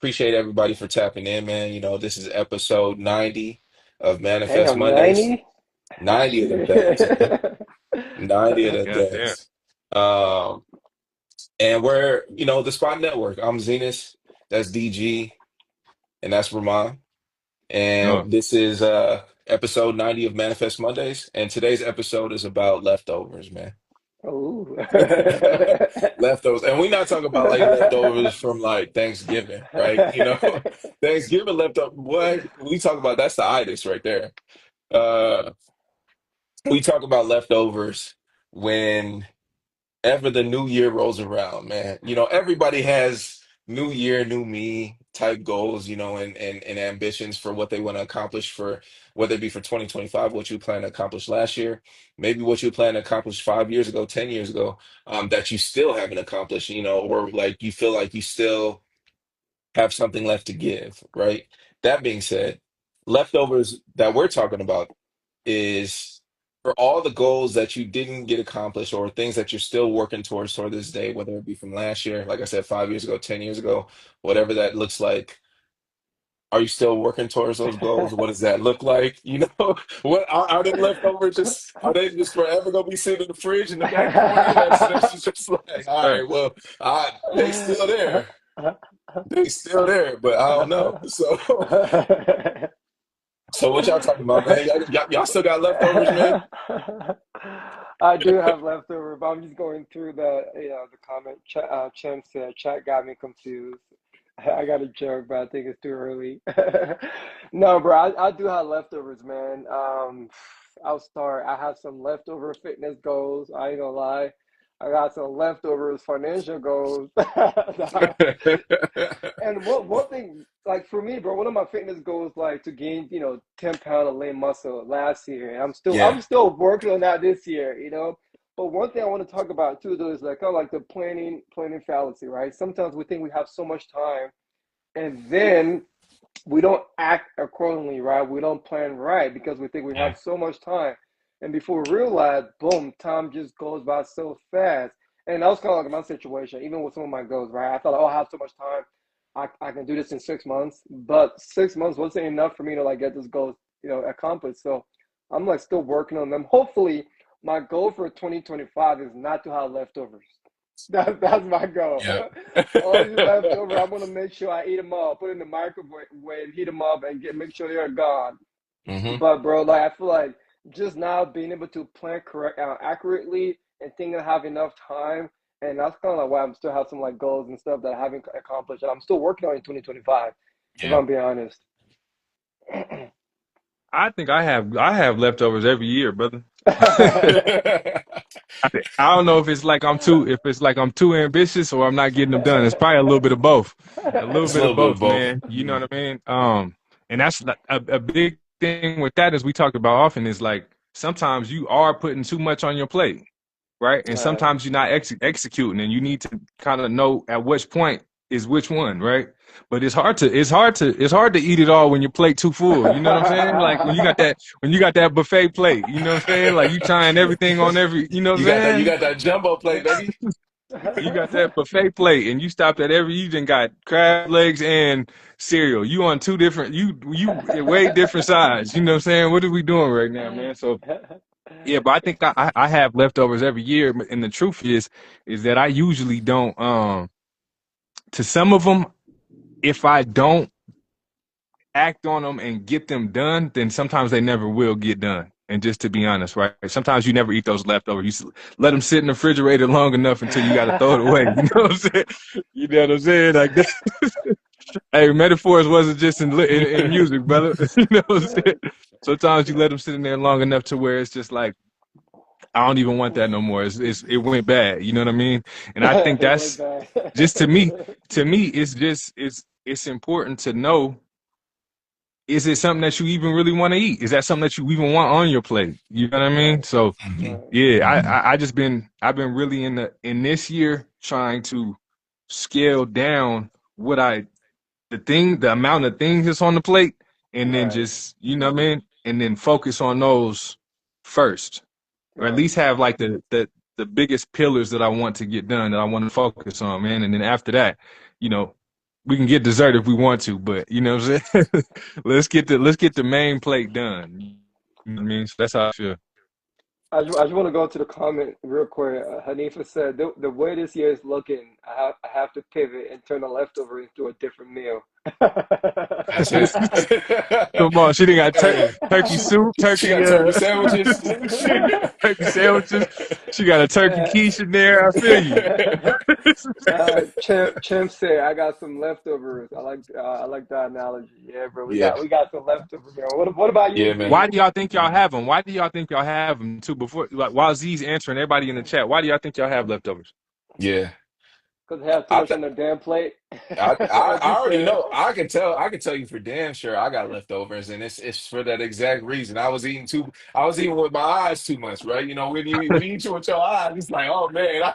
Appreciate everybody for tapping in, man. This is episode 90 of Manifest Damn, Mondays. 90? 90 of them things, man. Shit. 90 of the God damn. things. Um, and we're, the Spot Network. I'm Zenas, that's DG, and that's Ramond. No. And this is episode 90 of Manifest Mondays. And today's episode is about leftovers, man. Ooh. Leftovers. And we're not talking about like leftovers from like Thanksgiving, right? Thanksgiving leftover. What we talk about, that's the itis right there. Uh we talk about leftovers whenever the new year rolls around, man. Everybody has new year, new me type goals, and ambitions for what they want to accomplish for whether it be for 2025, what you plan to accomplish last year, maybe what you plan to accomplish 5 years ago, 10 years ago, that you still haven't accomplished, or like you feel like you still have something left to give, right? That being said, leftovers that we're talking about is for all the goals that you didn't get accomplished or things that you're still working towards toward this day, whether it be from last year, like I said, 5 years ago, 10 years ago, whatever that looks like. Are you still working towards those goals? What does that look like? What are them leftovers? Just are they just forever gonna be sitting in the fridge in the back corner? That's just like, all Right. right, well, they still there. They still there, but I don't know. So what y'all talking about, man? Y'all still got leftovers, man? I do have leftover, but I'm just going through the comment chat. Chen said chat got me confused. I got a joke, but I think it's too early. No, bro, I do have leftovers, man. I'll start. I have some leftover fitness goals. I ain't gonna lie. I got some leftovers financial goals. And one thing, like for me, bro, one of my fitness goals, like to gain, 10 pounds of lean muscle last year, and Yeah, I'm still working on that this year. But one thing I want to talk about too, though, is like kind of like the planning fallacy, right? Sometimes we think we have so much time, and then we don't act accordingly, right? We don't plan right because we think we Yeah. have so much time. And before we realize, boom, time just goes by so fast. And that was kind of like my situation, even with some of my goals, right? I thought, oh, I have so much time. I can do this in 6 months. But 6 months wasn't enough for me to like get this goal, accomplished. So I'm like still working on them. Hopefully, my goal for 2025 is not to have leftovers. That's my goal. yeah. All these leftover, I'm gonna make sure I eat them up, put it in the microwave, heat them up, and make sure they're gone. hmm But bro, like I feel like just now being able to plan correct accurately and thinking I have enough time, and that's kind of like why I'm still have some like goals and stuff that I haven't accomplished, and I'm still working on in 2025. If Yeah. I'm being honest. I think I have leftovers every year, brother. I don't know if it's like I'm too ambitious or I'm not getting them done. It's probably a little bit of both. A little It's a bit of little bit of both, both. man. You know what I mean? And that's a big thing with that, as we talked about often, is like sometimes you are putting too much on your plate, right? And Right. sometimes you're not executing, and you need to kind of know at which point is which one, right? But it's hard to eat it all when your plate too full. You know what I'm saying? Like when you got that buffet plate. You know what I'm saying? Like you trying everything on every. You know what I'm You saying? got that jumbo plate, baby. You got that buffet plate, and you stopped at every. You done got crab legs and cereal. You on two different. You way different sides. You know what I'm saying? What are we doing right now, man? So yeah, but I think I have leftovers every year, and the truth is that I usually don't. To some of them, if I don't act on them and get them done, then sometimes they never will get done. And just to be honest, right? Sometimes you never eat those leftovers. Let them sit in the refrigerator long enough until you got to throw it away. You know what I'm saying? You know what I'm saying? Like that. Hey, metaphors wasn't just in music, brother. You know what I'm saying? Sometimes you let them sit in there long enough to where it's just like, I don't even want that no more. It went bad. You know what I mean? And I think It went that's bad. just to me. To me, it's important to know, is it something that you even really want to eat? Is that something that you even want on your plate? You know what I mean? Right. So hmm Right. yeah, I've been really in this year trying to scale down what the amount of things that's on the plate, and then Right. just, you know what I mean? And then focus on those first, or at Right. least have like the biggest pillars that I want to get done, that I want to focus on, man. And then after that, you know, We can get dessert if we want to, but you know what I'm saying? Let's get the main plate done. You know what I mean? So that's how I feel. I just want to go to the comment real quick. Hanifa said, the way this year is looking, I have to pivot and turn the leftover into a different meal. That's it. Come on, she done got Hey, turkey soup, she got turkey sandwiches. Shit. turkey sandwiches. She got a turkey quiche in there. I feel you. Chimp said, "I got some leftovers." I like that analogy. Yeah, bro, Yeah, we got some leftovers. Bro. What about you, yeah, man. Why Z? do y'all think y'all have them? Why do y'all think y'all have them too? Before, like, while Z's answering, everybody in the chat, why do y'all think y'all have leftovers? Yeah. Because they have too I much th on their damn plate. I Like you already said. know. I can tell you for damn sure I got leftovers, and it's for that exact reason. I was eating with my eyes too much, right? You know, when you eat with your eyes, it's like, oh man,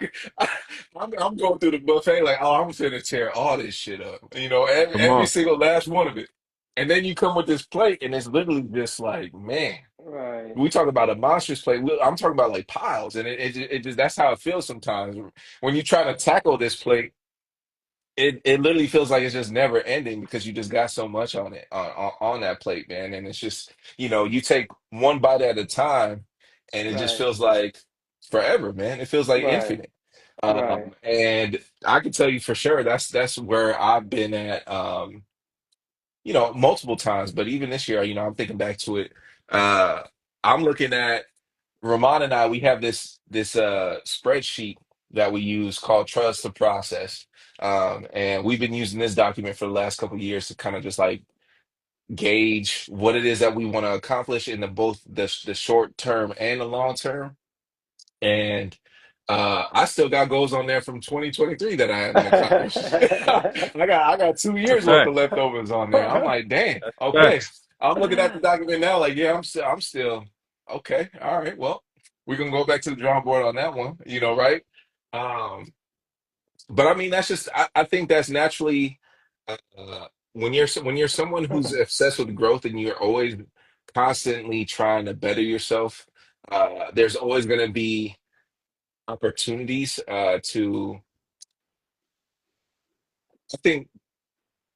I'm going through the buffet like, oh, I'm finna tear all this shit up. You know, Come every on, single last one of it. And then you come with this plate, and it's literally just like, man, Right, we talk about a monstrous plate. I'm talking about like piles, and it just that's how it feels sometimes when you try to tackle this plate. It literally feels like it's just never ending because you just got so much on it on that plate, man. And it's just, you know, you take one bite at a time and it just right, feels like forever, man. It feels like right, infinite. right, And I can tell you for sure that's where I've been at you know, multiple times, but even this year, you know, I'm thinking back to it. Uh I'm looking at Ramon and I, we have this spreadsheet that we use called Trust the Process. And we've been using this document for the last couple of years to kind of just like gauge what it is that we want to accomplish in both the short term and the long term. And I still got goals on there from 2023 that I haven't accomplished. I got two that's a years worth fact. of leftovers on there. I'm like, damn, That's okay. facts. I'm looking at the document now, like, yeah, I'm still okay. All right, well, we can go back to the drawing board on that one, you know, right? Um, but I mean, that's just I think that's naturally when you're someone who's obsessed with growth and you're always constantly trying to better yourself, there's always going to be opportunities to I think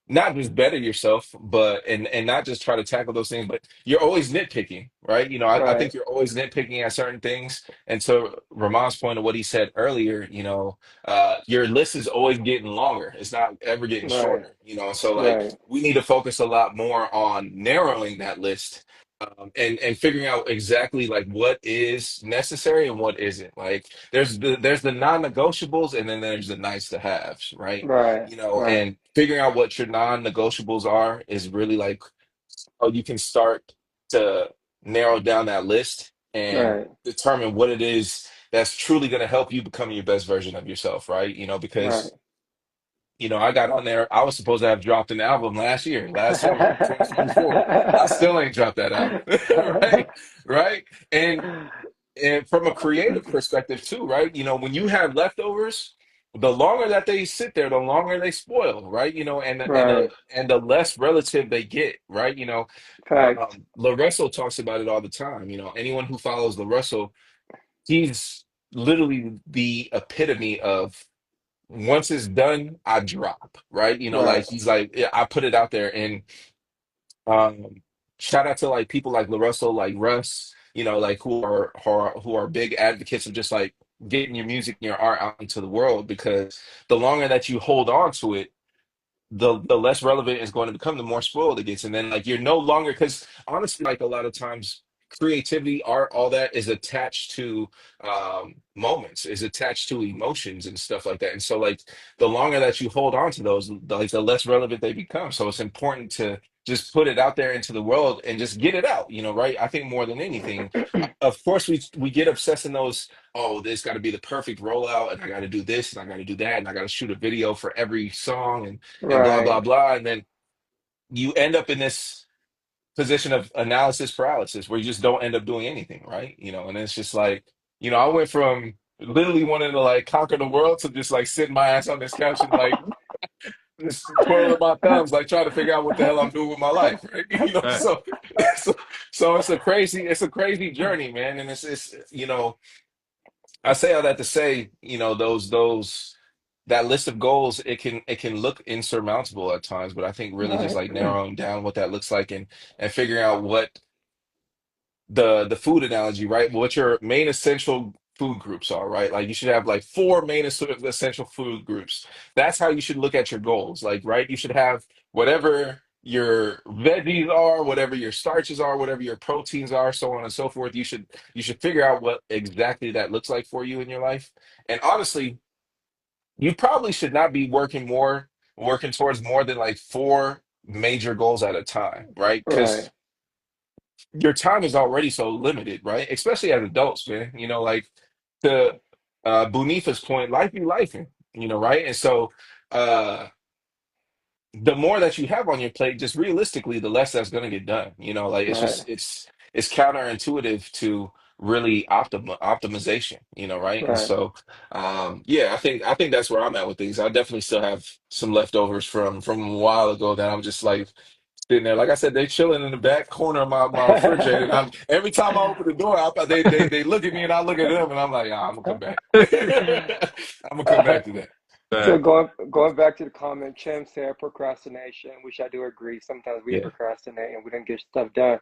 not just better yourself, but and not just try to tackle those things, but you're always nitpicking, right? You know, I right, think you're always nitpicking at certain things. And to Ramon's point of what he said earlier, you know, your list is always getting longer. It's not ever getting right, shorter, you know. So like right, we need to focus a lot more on narrowing that list. And figuring out exactly like what is necessary and what isn't. Like there's the non-negotiables and then there's the nice to haves, right? right, You know, right, and figuring out what your non-negotiables are is really like how you can start to narrow down that list and right, determine what it is that's truly going to help you become your best version of yourself, right? You know, right. because you know, I got on there. I was supposed to have dropped an album last year, last summer, 2024. I still ain't dropped that album, right? Right? And from a creative perspective too, right? You know, when you have leftovers, the longer that they sit there, the longer they spoil, right? You know, Right. and the less relative they get, right? You know, Fact. LaRussell talks about it all the time. You know, anyone who follows LaRussell, he's literally the epitome of once it's done, I drop, right? You know, like Right. he's like, yeah, I put it out there and um shout out to like people like LaRussell, like Russ, you know, like who are big advocates of just like getting your music and your art out into the world because the longer that you hold on to it, the less relevant it's going to become, the more spoiled it gets. And then like you're no longer because honestly, like a lot of times creativity, art, all that is attached to moments, is attached to emotions and stuff like that. And so like the longer that you hold on to those, like the less relevant they become. So it's important to just put it out there into the world and just get it out, you know, right? I think more than anything, of course we get obsessed in those, oh, this got to be the perfect rollout, and I got to do this, and I got to do that, and I got to shoot a video for every song, and blah blah Right. blah, and then you end up in this position of analysis paralysis where you just don't end up doing anything, right? You know, and it's just like, you know, I went from literally wanting to like conquer the world to just like sitting my ass on this couch and like just twirling my thumbs, like trying to figure out what the hell I'm doing with my life, right? You know, Fact. so, so it's a crazy journey, man, and it's you know, I say all that to say, you know, those. that list of goals, it can look insurmountable at times, but I think really just Right. like narrowing down what that looks like and figuring out what the food analogy, right? What your main essential food groups are, right? Like you should have like four main essential food groups. That's how you should look at your goals. Like, right? You should have whatever your veggies are, whatever your starches are, whatever your proteins are, so on and so forth. You should figure out what exactly that looks like for you in your life. And honestly, you probably should not be working towards more than like four major goals at a time, right? Right. Because your time is already so limited, right? Especially as adults, man. You know, like to Bunifa's point, life be life, you know, right? And so uh the more that you have on your plate, just realistically, the less that's going to get done. You know, like Right. it's counterintuitive to really optimization. You know, right? And Right. so, yeah, I think that's where I'm at with things. I definitely still have some leftovers from a while ago that I'm just like sitting there. Like I said, they chilling in the back corner of my refrigerator. And every time I open the door, they look at me and I look at them, and I'm like, ah, I'm gonna come back. I'm gonna come back to that. So Fact. going back to the comment, Chim said procrastination, which I do agree. Sometimes we Yeah. procrastinate and we don't get stuff done.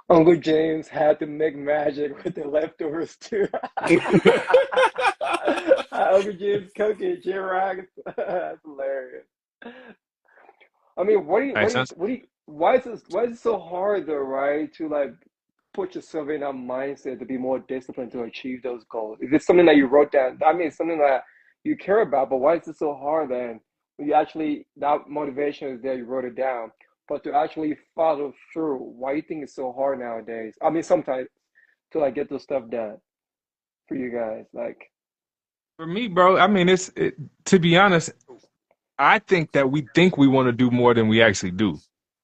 Uncle James had to make magic with the leftovers too. Uncle James cooking, Jim Rock. That's hilarious. I mean, Hey, son. why is it so hard though, right? To like put yourself in that mindset to be more disciplined to achieve those goals. If it's something that you wrote down, I mean, it's something that you care about, but why is it so hard then? When you actually, that motivation is there, you wrote it down, but to actually follow through, why you think it's so hard nowadays? I mean, sometimes to like get this stuff done for you guys, like, For me, bro, I mean, to be honest, I think we want to do more than we actually do.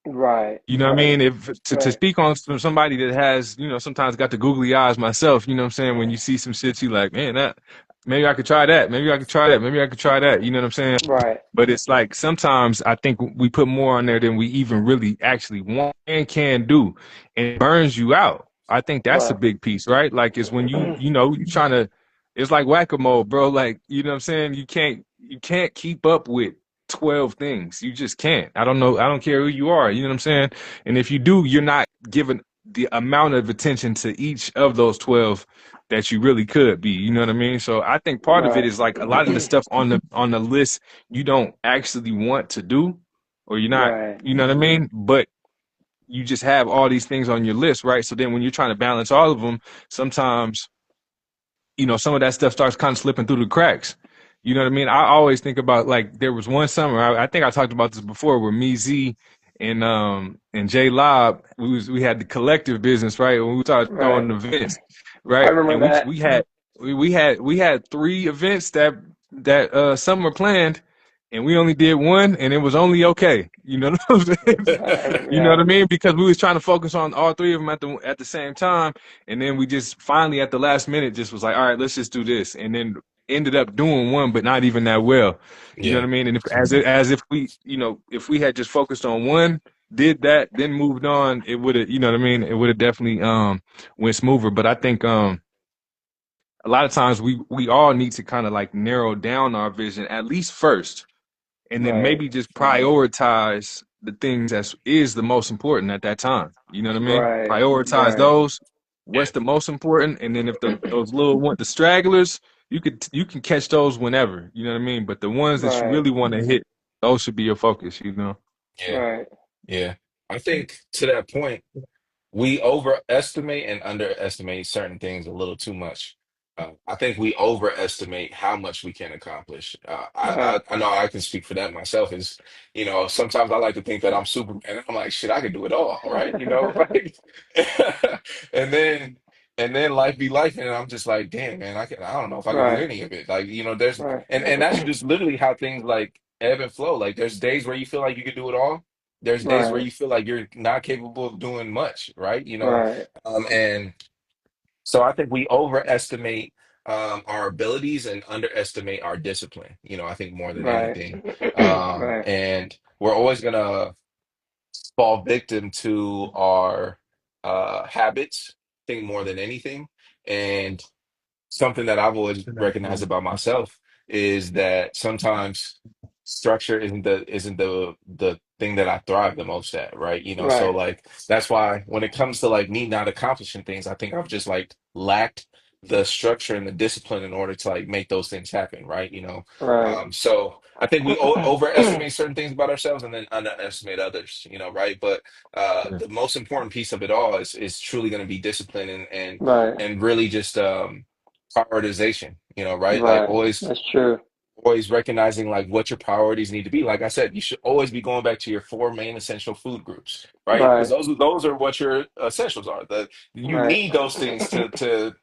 right, You know what I mean? If to right, speak on somebody that has, sometimes got the googly eyes myself, you know what I'm saying? When you see some shit, you like, man, that maybe I could try that. Maybe I could try that. Maybe I could try that. You know what I'm saying? right, But it's like sometimes I think we put more on there than we even really actually want and can do, and it burns you out. I think that's a right, big piece, right? Like it's when you trying to, it's like whack-a-mole, bro. Like you know what I'm saying? You can't keep up with 12 things. You just can't. I don't know. I don't care who you are. You know what I'm saying? And if you do, you're not giving the amount of attention to each of those 12 that you really could be. You know what I mean? So I think part of it right, is like a lot of the stuff on the list you don't actually want to do, or you're not, right, you know what I mean? But you just have all these things on your list, right? So then when you're trying to balance all of them, sometimes some of that stuff starts kind of slipping through the cracks. You know what I mean? I always think about like there was one summer, I think I talked about this before, where me, Z, and J Lob, we had the collective business, right? When we started right. throwing events, I right? remember And that. we had three events that summer planned, and we only did one, and it was only okay. You know what I'm saying? I remember, You know yeah, what I mean? Because we was trying to focus on all three of them at the same time, and then we just finally at the last minute just was like, all right, let's just do this, and then ended up doing one, but not even that well. You know what Yeah. I mean? And as if we, if we had just focused on one, did that, then moved on, it would have, you know what I mean? It would have definitely went smoother. But I think a lot of times we all need to kind of like narrow down our vision at least first, and then right, maybe just prioritize the things that is the most important at that time. You know what I mean? right, Prioritize right. those. What's the most important, and then if those little the stragglers, you can catch those whenever. You know what I mean? But the ones that you Right, really want to hit, those should be your focus. You know? Yeah. right, Yeah. I think to that point, we overestimate and underestimate certain things a little too much. I think we overestimate how much we can accomplish. right, I know I can speak for that myself. Is sometimes I like to think that I'm Superman. And I'm like, shit, I can do it all, right? Like, and then life be life, and I'm just like, damn, man, I don't know if I can do right, any of it. Like, there's right, and that's just literally how things like ebb and flow. Like, there's days where you feel like you can do it all, there's days where right, you feel like you're not capable of doing much, right? right, And so I think we overestimate our abilities and underestimate our discipline, I think more than right, anything. right, And we're always gonna fall victim to our habits, I think more than anything. And something that I've always recognized about myself is that sometimes structure isn't the thing that I thrive the most at, right? So Right. like that's why when it comes to like me not accomplishing things, I think I've just like lacked the structure and the discipline in order to like make those things happen, right? Right. So I think we overestimate certain things about ourselves and then underestimate others, right? But Yeah. the most important piece of it all is truly going to be discipline Right. and really just prioritization, right? Like Right. always That's true. recognizing like what your priorities need to be. Like I said, you should always be going back to your four main essential food groups, right? Because Right. those are what your essentials are. You Right. need those things to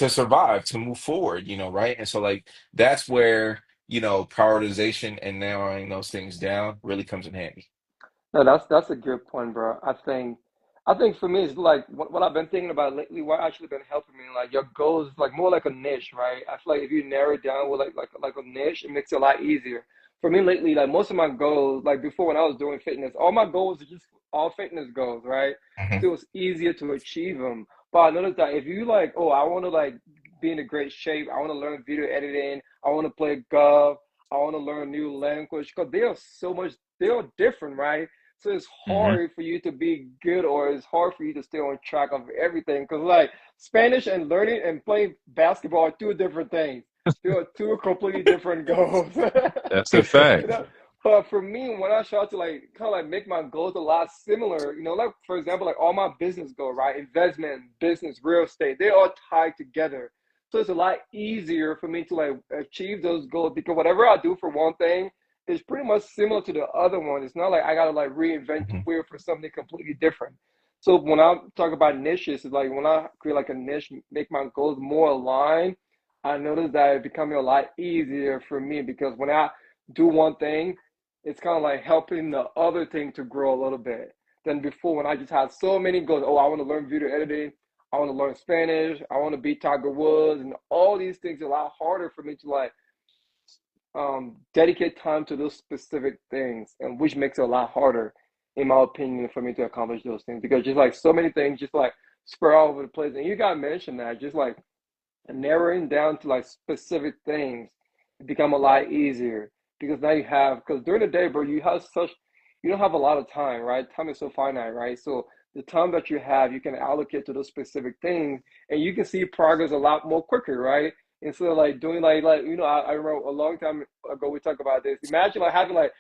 survive, to move forward, right? And so like that's where, prioritization and narrowing those things down really comes in handy. No, that's a good point, bro. I think for me it's like what I've been thinking about lately. What actually been helping me, like your goals, is like more like a niche, right? I feel like if you narrow it down with like a niche, it makes it a lot easier. For me lately, like most of my goals, like before when I was doing fitness, all my goals are just all fitness goals, right? Hmm. So it's easier to achieve them. But I noticed that if you like, oh, I want to like be in a great shape, I want to learn video editing, I want to play golf, I want to learn a new language, because they are so much, they are different, right? So it's Hmm. hard for you to be good, or it's hard for you to stay on track of everything. Because like Spanish and learning and playing basketball are two different things. They are two completely different goals. That's a You fact. know, but for me, when I try to like kind of like make my goals a lot similar, like for example, like all my business goals, right? Investment, business, real estate, they all tied together. So it's a lot easier for me to like achieve those goals, because whatever I do for one thing is pretty much similar to the other one. It's not like I gotta like reinvent the Hmm. wheel for something completely different. So when I talk about niches, it's like when I create like a niche, make my goals more aligned, I notice that it becoming a lot easier for me, because when I do one thing, it's kind of like helping the other thing to grow a little bit than before, when I just had so many goals. Oh, I want to learn video editing. I want to learn Spanish. I want to be Tiger Woods, and all these things are a lot harder for me to like dedicate time to those specific things, and which makes it a lot harder, in my opinion, for me to accomplish those things, because just like so many things just like spread all over the place. And you got to mention that just like narrowing down to like specific things, it become a lot easier, because now you have, because during the day, bro, you don't have a lot of time, right? Time is so finite, right? So the time that you have, you can allocate to those specific things, and you can see progress a lot more quicker, right? Instead of like doing like I remember a long time ago we talked about this. Imagine like having like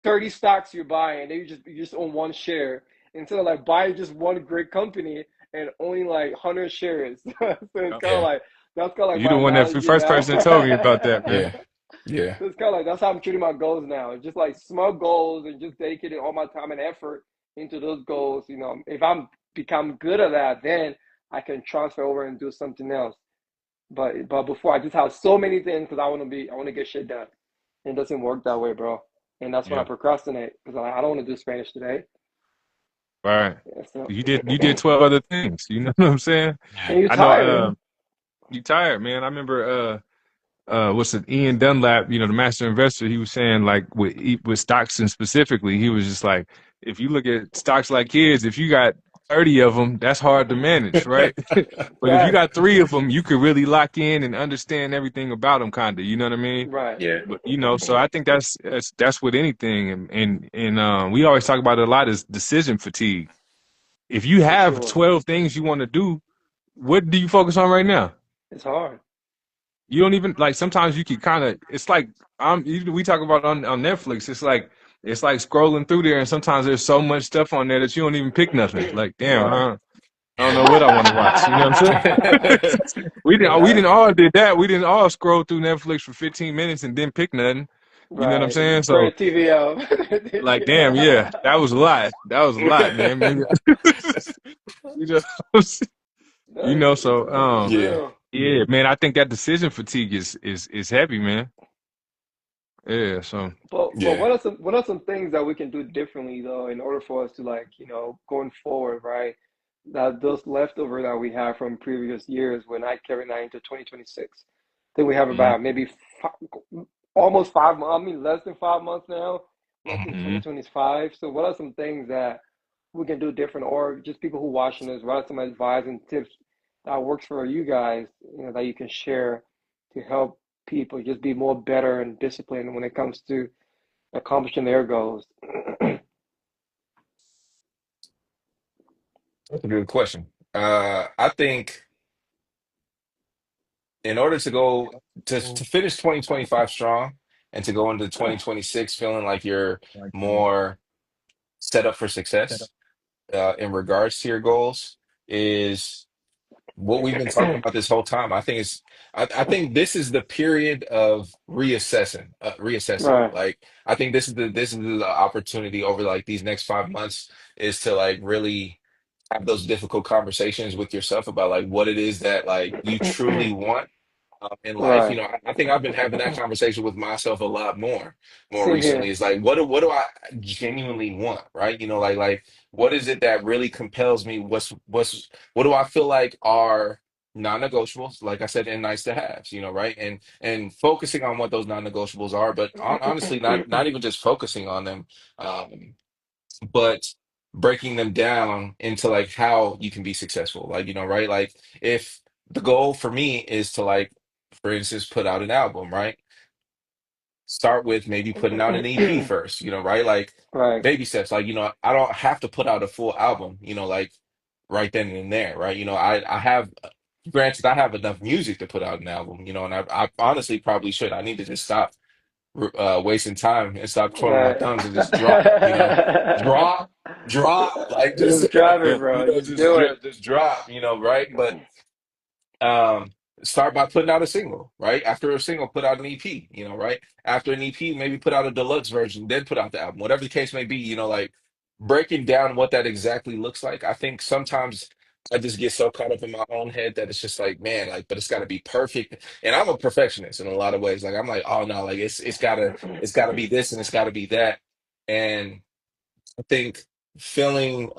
30 stocks you're buying, and then you just own one share, instead of like buying just one great company and owning like 100 shares. So it's kind of Yeah. like, that's kind of like You my the one that analogy first now. person that told me about that, man. Yeah. Yeah. So it's kind of like that's how I'm treating my goals now. It's just like small goals, and just dedicating all my time and effort into those goals. If I'm become good at that, then I can transfer over and do something else. But before, I just have so many things because I want to get shit done. It doesn't work that way, bro. And that's when I Yeah. procrastinate, because I don't want to do Spanish today. Right. Yeah, so You did 12 other things. You know what I'm saying? Yeah. and you're I know tired. you tired, man. I remember what's it, Ian Dunlap, the master investor, he was saying like with stocks and specifically, he was just like, if you look at stocks like his, if you got 30 of them, that's hard to manage, right? But if you Facts. got three of them, you could really lock in and understand everything about them, kind of. You know what I mean? Right. Yeah. But so I think that's with anything, and we always talk about it a lot is decision fatigue. If you For have sure. 12 things you want to do, what do you focus on right now? It's hard. You don't even like. Sometimes you can kind of. It's like we talk about on Netflix. It's like scrolling through there, and sometimes there's so much stuff on there that you don't even pick nothing. Like, damn, Right. I don't Yeah. know what I want to watch. You know what I'm saying? We didn't Right. all did that. We didn't all scroll through Netflix for 15 minutes and didn't pick nothing. You know what I'm Right. saying? Turn So the TV off. like, damn, yeah, that was a lot. That was a lot, man. Maybe you just No, it's so it's Yeah. real. yeah, man. I think that decision fatigue is heavy, man. Yeah, so. But Yeah. what are some things that we can do differently, though, in order for us to like going forward, right? That those leftover that we have from previous years, we're not carrying that into 2026. I think we have Mhm. about maybe almost 5 months. I mean, less than 5 months now left in Mhm. Mhm. 2025. So what are some things that we can do different, or just people who watching this? What are some advice and tips that works for you guys, that you can share to help? people just be more better and disciplined when it comes to accomplishing their goals. That's a good question. I think in order to go to finish 2025 strong and to go into 2026 feeling like you're more set up for success in regards to your goals is what we've been talking about this whole time. I think this is the period of reassessing. Right. Like I think this is the opportunity over like these next 5 months is to like really have those difficult conversations with yourself about like what it is that like you truly want in life. Right. I think I've been having that conversation with myself a lot more Same recently. here. It's like, what do I genuinely want, right? Like what is it that really compels me? What do I feel like are non-negotiables, like I said, and nice to haves, right? And focusing on what those non-negotiables are, but honestly, not even just focusing on them, um, but breaking them down into like how you can be successful. Like, right? Like if the goal for me is to like, for instance, put out an album, right? Start with maybe putting out an EP first, right? Like Right. baby steps. Like, I don't have to put out a full album, like right then and there, right? I have granted I have enough music to put out an album, and I honestly probably should. I need to just stop wasting time and stop twirling my Right. thumbs and just drop, like just Just drive it, bro. Just do it. just drop, right? But um, start by putting out a single, right? After a single, put out an EP, right? After an EP, maybe put out a deluxe version, then put out the album, whatever the case may be, like breaking down what that exactly looks like. I think sometimes I just get so caught up in my own head that it's just like, man, like, but it's got to be perfect. And I'm a perfectionist in a lot of ways. Like, I'm like, oh no, like it's gotta be this and it's gotta be that. And I think feeling,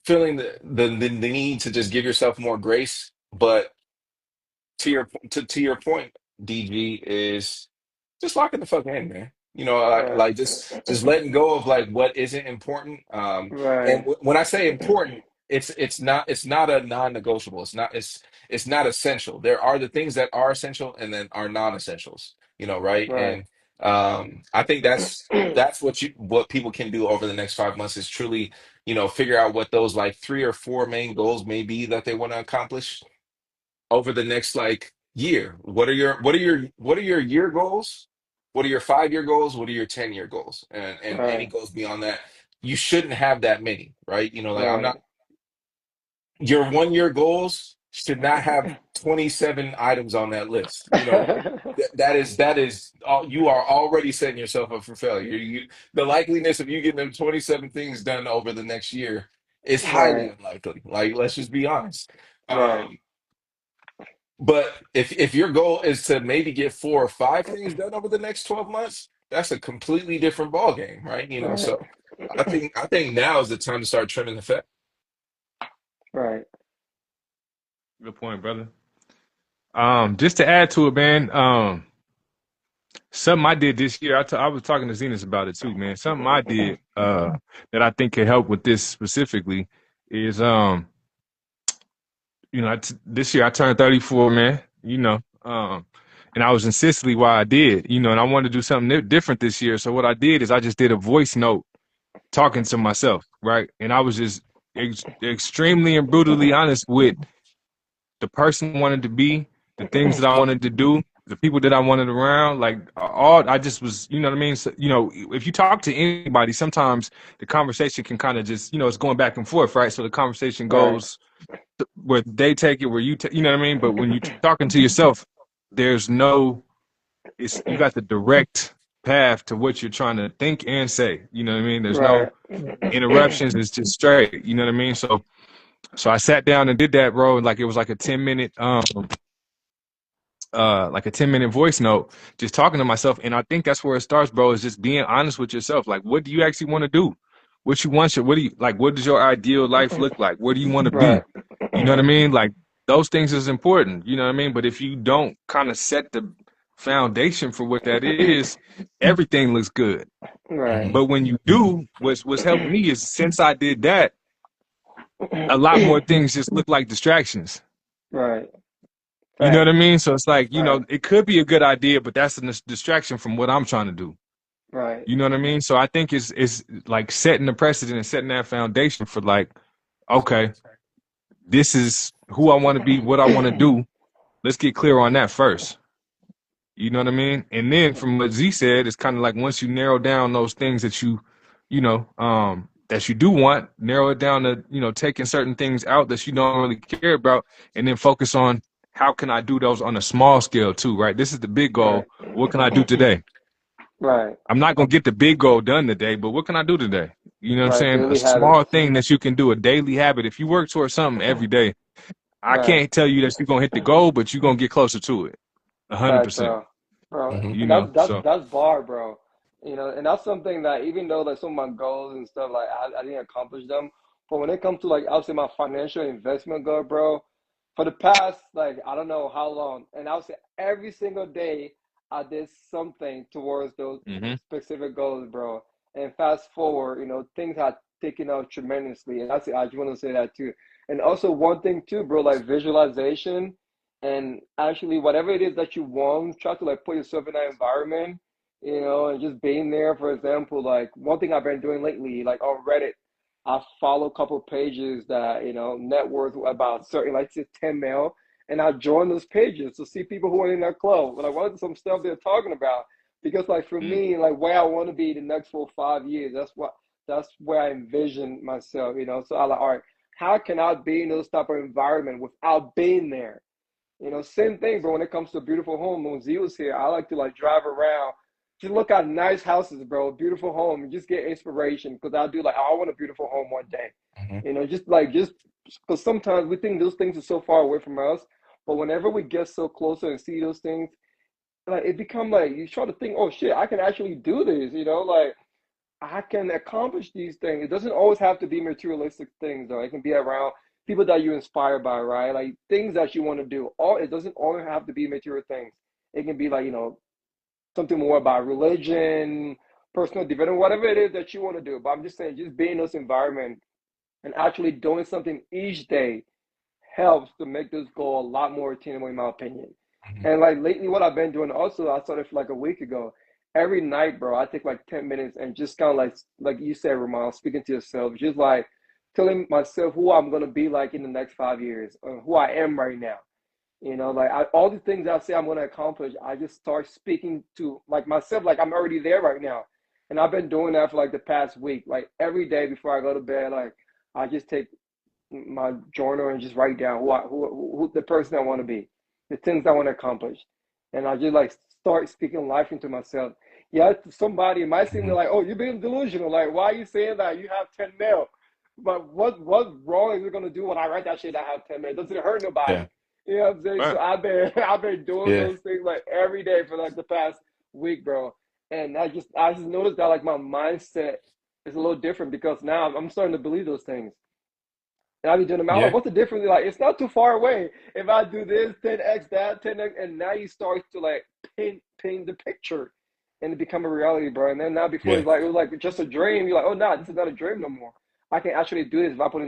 feeling the need to just give yourself more grace, but to your point, DG is just lock it the fuck in, man. Right. Like just letting go of like what isn't important. And Right. when I say important, it's not a non-negotiable. It's not essential. There are the things that are essential and then are non-essentials. Right? Right. And I think that's what people can do over the next 5 months is truly, figure out what those like three or four main goals may be that they want to accomplish over the next like year. What are your year goals? What are your 5 year goals? What are your 10 year goals? And any Right. goals beyond that, you shouldn't have that many, right? Like I'm Right. not your 1 year goals should not have 27 items on that list. Like that is all you are already setting yourself up for failure. The likeliness of you getting them 27 things done over the next year is highly Right. unlikely. Like let's just be honest. Right. Um, but if your goal is to maybe get four or five things done over the next 12 months, that's a completely different ball game, right? Right. So I think now is the time to start trimming the fat. Right. Good point, brother. Just to add to it, man. Something I did this year. I was talking to Zenas about it too, man. Something I did that I think could help with this specifically is this year I turned 34, man. And I was in Sicily while I did, and I wanted to do something different this year. So what I did is I just did a voice note talking to myself, right? And I was just extremely and brutally honest with the person I wanted to be, the things that I wanted to do, the people that I wanted around. Like all, I just was, you know what I mean? So, if you talk to anybody, sometimes the conversation can kind of just, it's going back and forth, right? So the conversation Right. goes where they take it, where you know what I mean? But when you're talking to yourself, there's no, you got the direct path to what you're trying to think and say. You know what I mean? There's no Right. interruptions. It's just straight. You know what I mean? So I sat down and did that, bro. Like it was like a 10-minute voice note, just talking to myself. And I think that's where it starts, bro, is just being honest with yourself. Like, what do you actually want to do? What you want, what do you like? What does your ideal life look like? Where do you want to Right. be? You know what I mean? Like those things is important. You know what I mean? But if you don't kind of set the foundation for what that is, everything looks good. Right. Mhm. But when you do, what's helped me is since I did that, a lot more things just look like distractions. Right. You know what I Facts. mean? So it's like, Right. it could be a good idea, but that's a distraction from what I'm trying to do. Right. You know what I mean? So I think it's like setting the precedent and setting that foundation for like, okay, this is who I want to be, what I want to do. Let's get clear on that first. You know what I mean? And then from what Z said, it's kind of like once you narrow down those things that that you do want, narrow it down to, taking certain things out that you don't really care about, and then focus on how can I do those on a small scale too, right? This is the big Right. goal. What can I do today? Right. I'm not gonna get the big goal done today, but what can I do today? You know what I'm Right. saying? A Daily small habits. thing that you can do, a daily habit. If you work towards something every day, I Right. can't tell you that you're gonna hit the goal, but you're gonna get closer to it. Facts, 100%. bro. Bro, Hmm. and So that's bar, bro. And that's something that even though like some of my goals and stuff, like I didn't accomplish them, but when it comes to like I would say my financial investment goal, bro, for the past like I don't know how long, and I would say every single day I did something towards those hmm specific goals, bro. And fast forward, things have taken out tremendously, and I just want to say that too. And also one thing too, bro, like visualization and actually whatever it is that you want, try to like put yourself in that environment, and just being there. For example, like one thing I've been doing lately, like on Reddit, I follow a couple pages that net worth about certain, like say 10 mil, and I join those pages to see people who are in that club, like what some stuff they're talking about. Because like for me, like where I want to be the next 4 or 5 years, that's where I envision myself. So I like, all right, how can I be in those type of environment without being there? Same thing, bro. When it comes to a beautiful home, when Z was here, I like to like drive around, just look at nice houses, bro. Beautiful home, and just get inspiration because I do like I want a beautiful home one day. Hmm. Just because sometimes we think those things are so far away from us, but whenever we get so closer and see those things, like it become like you try to think, oh shit, I can actually do this. Like I can accomplish these things. It doesn't always have to be materialistic things, though. It can be around people that you inspire by, right? Like things that you want to do. All it doesn't always have to be material things. It can be like something more about religion, personal development, whatever it is that you want to do. But I'm just saying, just being in this environment and actually doing something each day helps to make this goal a lot more attainable, in my opinion. Hmm. And like lately, what I've been doing also, I started for like a week ago. Every night, bro, I take like 10 minutes and just kind of like you said, Ramon, speaking to yourself, just like telling myself who I'm gonna be like in the next 5 years, or who I am right now. Like all the things I say I'm gonna accomplish, I just start speaking to like myself, like I'm already there right now. And I've been doing that for like the past week. Like every day before I go to bed, like I just take my journal and just write down who the person I want to be, the things I want to accomplish, and I just like start speaking life into myself. Yeah, to somebody it might seem Hmm. like, oh, you're being delusional. Like, why are you saying that? You have 10 mil, but what wrong is it gonna do when I write that shit? I have 10 mil. It doesn't hurt nobody. Yeah. You know what I'm saying? So right. I've been doing Yeah. those things like every day for like the past week, bro. And I just noticed that like my mindset is a little different because now I'm starting to believe those things. And I be doing them. I'm like, Yeah. what's the difference? Like, it's not too far away. If I do this, 10x that, 10x, and now you start to like paint the picture and it become a reality, bro. And then now before Yeah. it was like just a dream. You're like, oh, nah, this is not a dream no more. I can actually do this if I put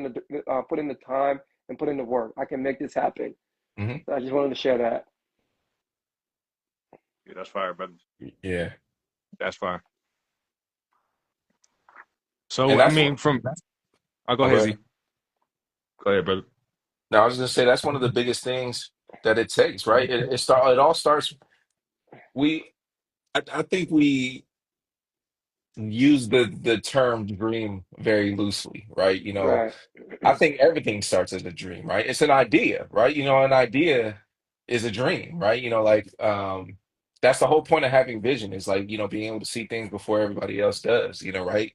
in the time and put in the work. I can make this happen. Hmm. So I just wanted to share that. Yeah, that's fire, brother. Yeah. That's fire. And So I that's what. mean, I'll go Oh, go ahead, ahead. Z. Go ahead, brother. Now, I was gonna say that's one of the biggest things that it takes, right? It all starts. We, I think we use the term dream very loosely, right? Right, I think everything starts as a dream, right? It's an idea, right? An idea is a dream, right? That's the whole point of having vision is like, being able to see things before everybody else does, right?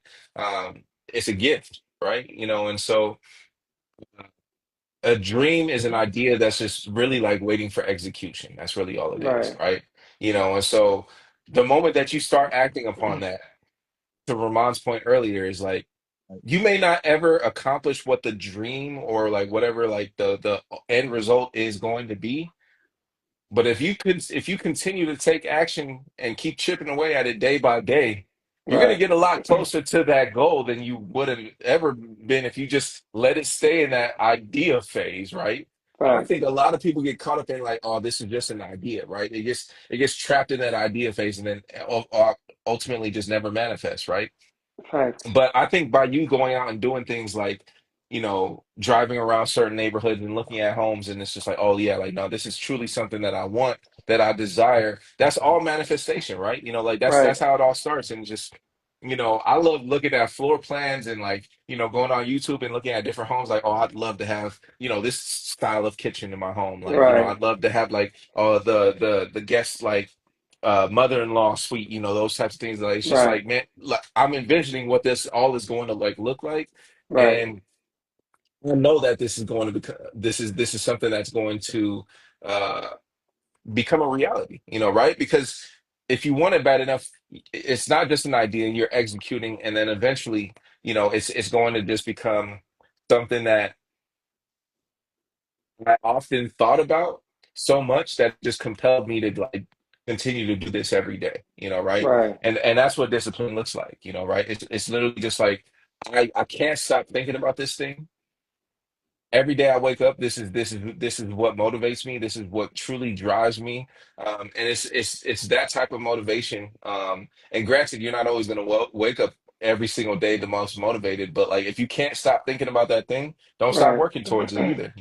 It's a gift, right? And so a dream is an idea that's just really like waiting for execution. That's really all it is, right, right? And so the moment that you start acting upon that, to Ramon's point earlier, is like you may not ever accomplish what the dream or like whatever like the end result is going to be, but if you continue to take action and keep chipping away at it day by day, you're going to right, get a lot closer to that goal than you would have ever been if you just let it stay in that idea phase, right? I Facts. think a lot of people get caught up in like, oh, this is just an idea, right? It gets trapped in that idea phase and then ultimately just never manifests, right? Facts. But I think by you going out and doing things like, driving around certain neighborhoods and looking at homes, and it's just like, oh yeah, like no, this is truly something that I want, that I desire. That's all manifestation, right? Like that's Right. how it all starts. And just, I love looking at floor plans and like, going on YouTube and looking at different homes, like, oh, I'd love to have, this style of kitchen in my home. Like, Right. I'd love to have like the guests like mother-in-law suite, those types of things. Like it's just Right. like, man, like, I'm envisioning what this all is going to like look like, Right. and I know that this is going to become this is something that's going to uh become a reality, right? Because if you want it bad enough, it's not just an idea, you're executing, and then eventually, it's going to just become something that I often thought about so much that just compelled me to like continue to do this every day, right? Right. And that's what discipline looks like, right? It's literally just like I can't stop thinking about this thing. Every day I wake up, this is what motivates me. This is what truly drives me, and it's that type of motivation. And granted, you're not always going to wake up every single day the most motivated, but like if you can't stop thinking about that thing, don't stop Right. working towards it either.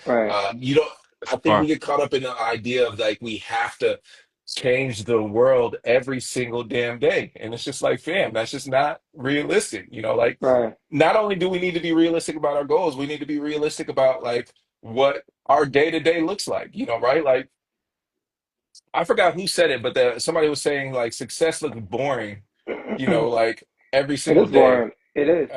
Right. You don't. I think we Far. get caught up in the idea of like we have to change the world every single damn day, and it's just like, fam, that's just not realistic. Like Right. not only do we need to be realistic about our goals, we need to be realistic about like what our day to day looks like, right? Like I forgot who said it, but somebody was saying like success looks boring, like every It single is day boring. It is.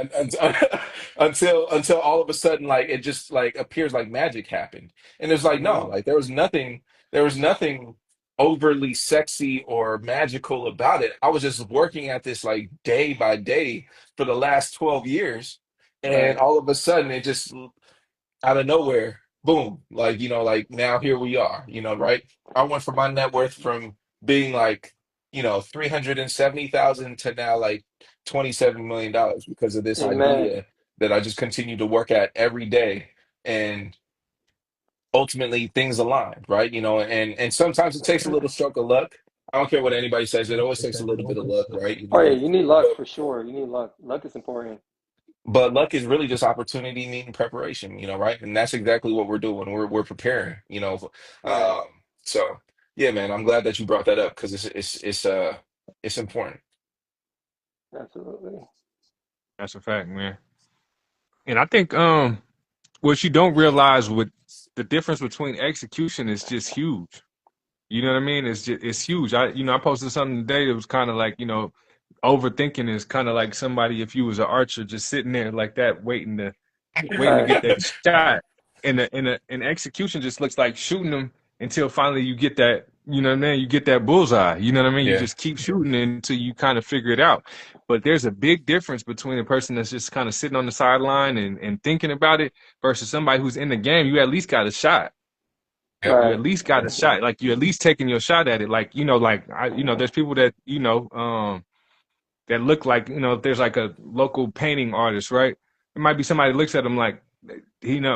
until all of a sudden like it just like appears like magic happened. And it's like no, Hmm. like there was nothing overly sexy or magical about it. I was just working at this like day by day for the last 12 years, and Right. all of a sudden it just out of nowhere, boom, like like now here we are, right? I went from my net worth from being like 370,000 to now like $27 million because of this Amen. idea that I just continue to work at every day, and ultimately things align, right? And sometimes it takes a little stroke of luck. I don't care what anybody says, it always takes a little bit of luck, right? Oh yeah, you need luck But for sure. You need luck. Luck is important. But luck is really just opportunity meeting preparation, right? And that's exactly what we're doing. We're preparing, Right. Um, so yeah, man, I'm glad that you brought that up because it's important. Absolutely. That's a fact, man. And I think what you don't realize with the difference between execution is just huge. You know what I mean? It's huge. I posted something today that was kind of like, overthinking is kind of like somebody if you was an archer just sitting there like that waiting to Right. get that shot. And execution just looks like shooting them until finally you get that, you know what I mean? You get that bullseye. You know what I mean? You Yeah, just keep shooting until you kind of figure it out. But there's a big difference between a person that's just kind of sitting on the sideline and thinking about it versus somebody who's in the game. You at least got a shot. yep, You Right. at least got a shot. Like you at least taking your shot at it. Like, there's people that, that look like, if there's like a local painting artist, right? It might be somebody that looks at him like,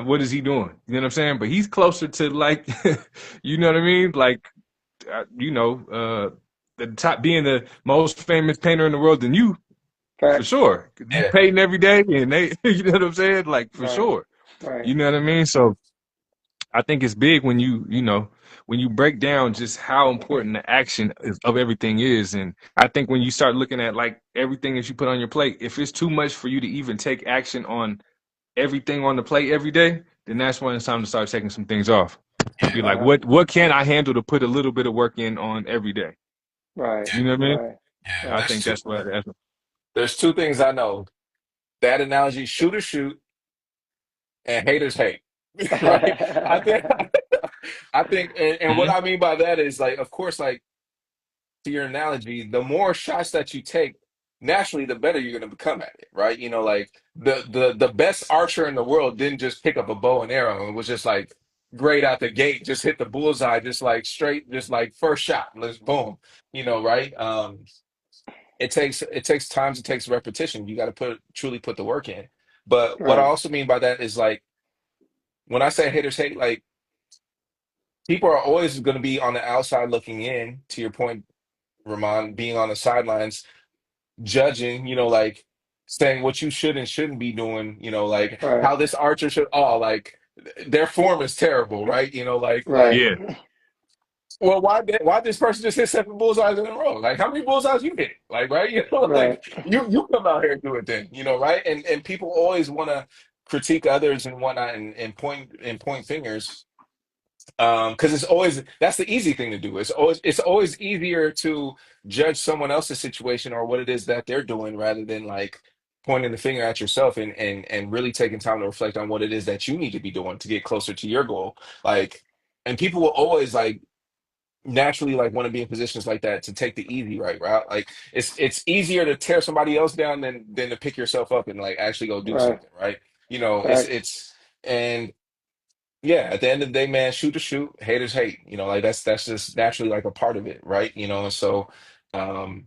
what is he doing? You know what I'm saying? But he's closer to like, you know what I mean? Like, uh, you know, uh, the top being the most famous painter in the world than you, for Facts. sure. You yeah, painting every day, and they, you know what I'm saying? Like for Right. sure. Right. You know what I mean? So I think it's big when when you break down just how important the action of everything is. And I think when you start looking at like everything that you put on your plate, if it's too much for you to even take action on everything on the plate every day, then that's when it's time to start taking some things off. Be like, Right. what can I handle to put a little bit of work in on every day? Right. yeah, You know what I mean? Right. yeah. I Right. think that's what that's There's two things I know. That analogy, shooters shoot and haters hate. Right? I think I think and what Mhm. I mean by that is like, of course, like to your analogy, the more shots that you take, naturally, the better you're going to become at it, right? Like the best archer in the world didn't just pick up a bow and arrow. It was just like great out the gate, just hit the bullseye, just like straight, just like first shot, let's boom, right? It takes times, it takes repetition. You got to truly put the work in. But what I Right. also mean by that is like when I say haters hate, like. people are always going to be on the outside looking in, to your point, Ramon, being on the sidelines, judging, like saying what you should and shouldn't be doing, like Right. how this archer should, oh, like their form is terrible, right? Right. Yeah, Well, why this person just hit 7 bullseyes in a row? Like, how many bullseyes you hit? Like, right? Right. Like you come out here and do it then, right? And people always want to critique others and whatnot and point fingers. Because it's always that's the easy thing to do. It's always easier to judge someone else's situation or what it is that they're doing rather than like pointing the finger at yourself and really taking time to reflect on what it is that you need to be doing to get closer to your goal. Like, and people will always like naturally like want to be in positions like that to take the easy right route. Like it's easier to tear somebody else down than to pick yourself up and like actually go do Right. something, right? It's Facts. it's and yeah, at the end of the day, man, shoot to shoot, haters hate. Like that's just naturally like a part of it, right? And so um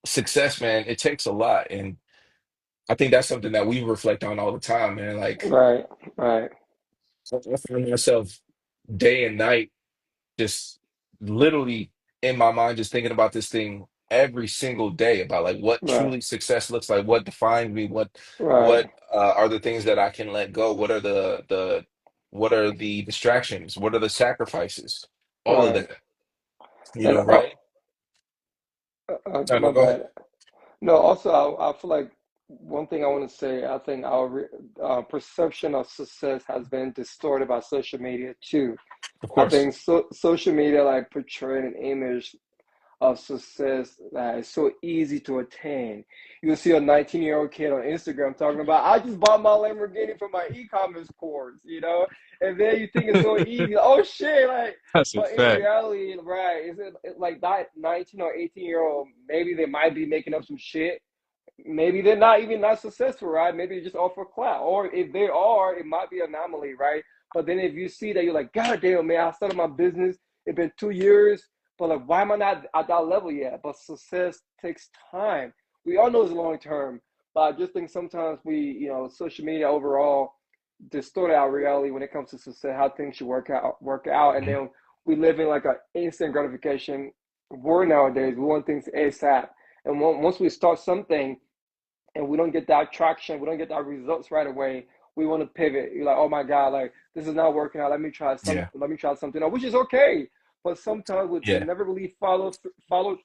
success, man, it takes a lot. And I think that's something that we reflect on all the time, man. Like Right. Right. I find myself day and night just literally in my mind just thinking about this thing every single day about like what Right. truly success looks like, what defines me, what Right. what are the things that I can let go, what are the distractions, what are the sacrifices, all of Right. that, And right? I know, my go ahead. bad. No, also, I feel like one thing I want to say, I think our perception of success has been distorted by social media too. Of I course. think social media like portrayed an image of success that is so easy to attain. You'll see a 19-year-old kid on Instagram talking about, I just bought my Lamborghini from my e-commerce course. And then you think it's so easy. Oh shit, like, that's a but in fact. reality, right, is it like that 19 or 18-year-old, maybe they might be making up some shit. Maybe they're not even not successful, right? Maybe they're just off for clout. Or if they are, it might be an anomaly, right? But then if you see that, you're like, God damn, man, I started my business. It's been 2 years, but like, why am I not at that level yet? But success takes time. We all know it's long term, but I just think sometimes social media overall distort our reality when it comes to success, how things should work out, and Mhm. then we live in like an instant gratification world nowadays. We want things ASAP, and once we start something and we don't get that traction, we don't get that results right away, we want to pivot. You're like, oh my God, like this is not working out. Yeah, Let me try something else, which is okay. But sometimes we yeah, never really follow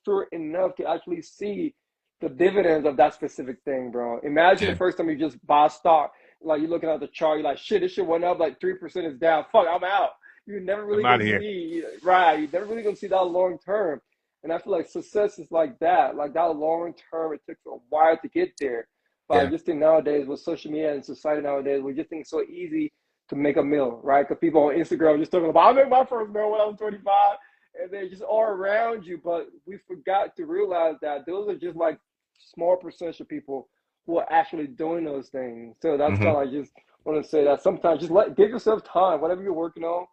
through enough to actually see the dividends of that specific thing, bro. Imagine the yeah. first time you just buy stock, like you're looking at the chart, you're like, shit, this shit went up like 3% is down. Fuck, I'm out. You're never I'm really out gonna of here. see right. You're never really gonna see that long term. And I feel like success is like that long term. It takes a while to get there. But I Yeah. just think nowadays with social media and society nowadays, we just think it's so easy to make a meal, right? Because people on Instagram are just talking about, I made my first meal when I was 25, and they're just all around you. But we forgot to realize that those are just like small percentage of people who are actually doing those things. So that's Hmm. kind of like just want to say that sometimes just give yourself time, whatever you're working on,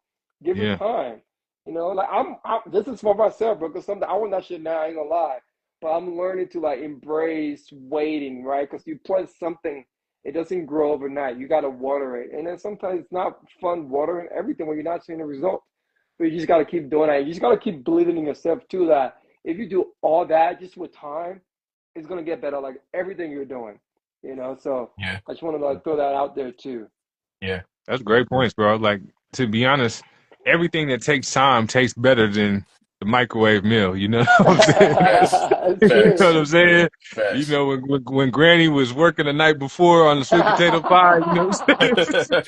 give it Yeah, time. Like this is for myself, bro. Because something I want that shit now. I ain't gonna lie, but I'm learning to like embrace waiting, right? Because you plant something, it doesn't grow overnight. You gotta water it, and then sometimes it's not fun watering everything when you're not seeing the result. But you just gotta keep doing that. You just gotta keep believing in yourself too. That if you do all that just with time, it's gonna get better. Like everything you're doing. So Yeah. I just want to like throw that out there too. Yeah. that's great points, bro. Like, to be honest, everything that takes time tastes better than the microwave meal. You know what I'm saying? Facts. It's You know true. what I'm Facts. saying? Facts. When Granny was working the night before on the sweet potato pie, you know what I'm saying?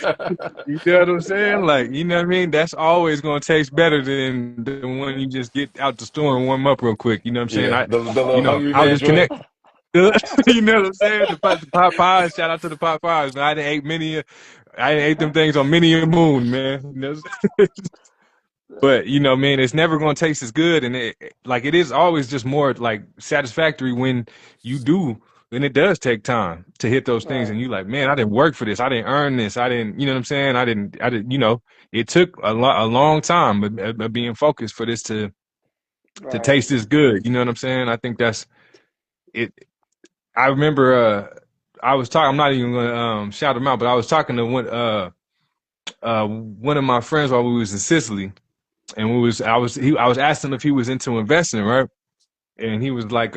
You know what I'm saying? Like, Exactly. you know what I mean? That's always gonna taste better than when you just get out the store and warm up real quick. You know what I'm saying? Yeah. The little hungry I'll man just joint. connect. You know what I'm saying? The pot pies. Shout out to the pot pies, man. I done ate them things on many a moon, man. You know what I'm saying? But man, it's never gonna taste as good, and it is always just more like satisfactory when it does take time to hit those things, Right, and you like, man, I didn't work for this, I didn't earn this, I didn't, you know what I'm saying? I didn't, it took a long time of being focused for this to right. taste this good. You know what I'm saying? I think that's it. I remember, I was talking. I'm not even gonna shout them out, but I was talking to one of my friends while we was in Sicily. and I was asking if he was into investing, right? And he was like,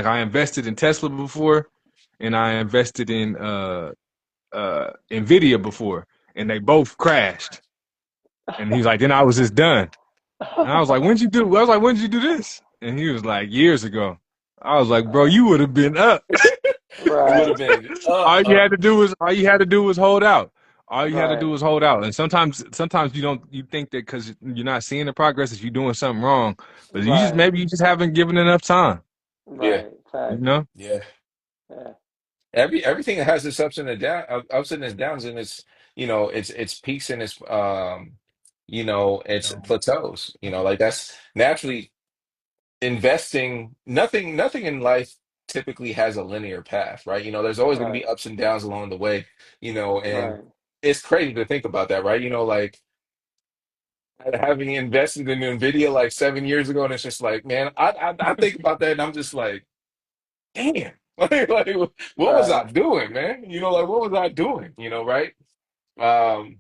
I invested in Tesla before, and I invested in Nvidia before, and they both crashed. And he's like, then I was just done. And I was like, when did you do this? And he was like, years ago. I was like, bro, you would have been up. You would Right, have been up, All you had to do was hold out. All you had to do right, was hold out. And sometimes you think that because you're not seeing the progress, if you're doing something wrong, but right, maybe you just haven't given enough time. yeah, right. You Facts. know? yeah. Yeah, Everything has its ups and its ups and its downs, and its its peaks and its its plateaus. Like that's naturally investing. Nothing in life typically has a linear path, right? There's always going to right, be ups and downs along the way. And right. it's crazy to think about that, right? Like having invested in Nvidia like 7 years ago, and it's just like, man, I think about that, and I'm just like, damn, like what was I Right. doing, man? Like what was I doing? Right? Um,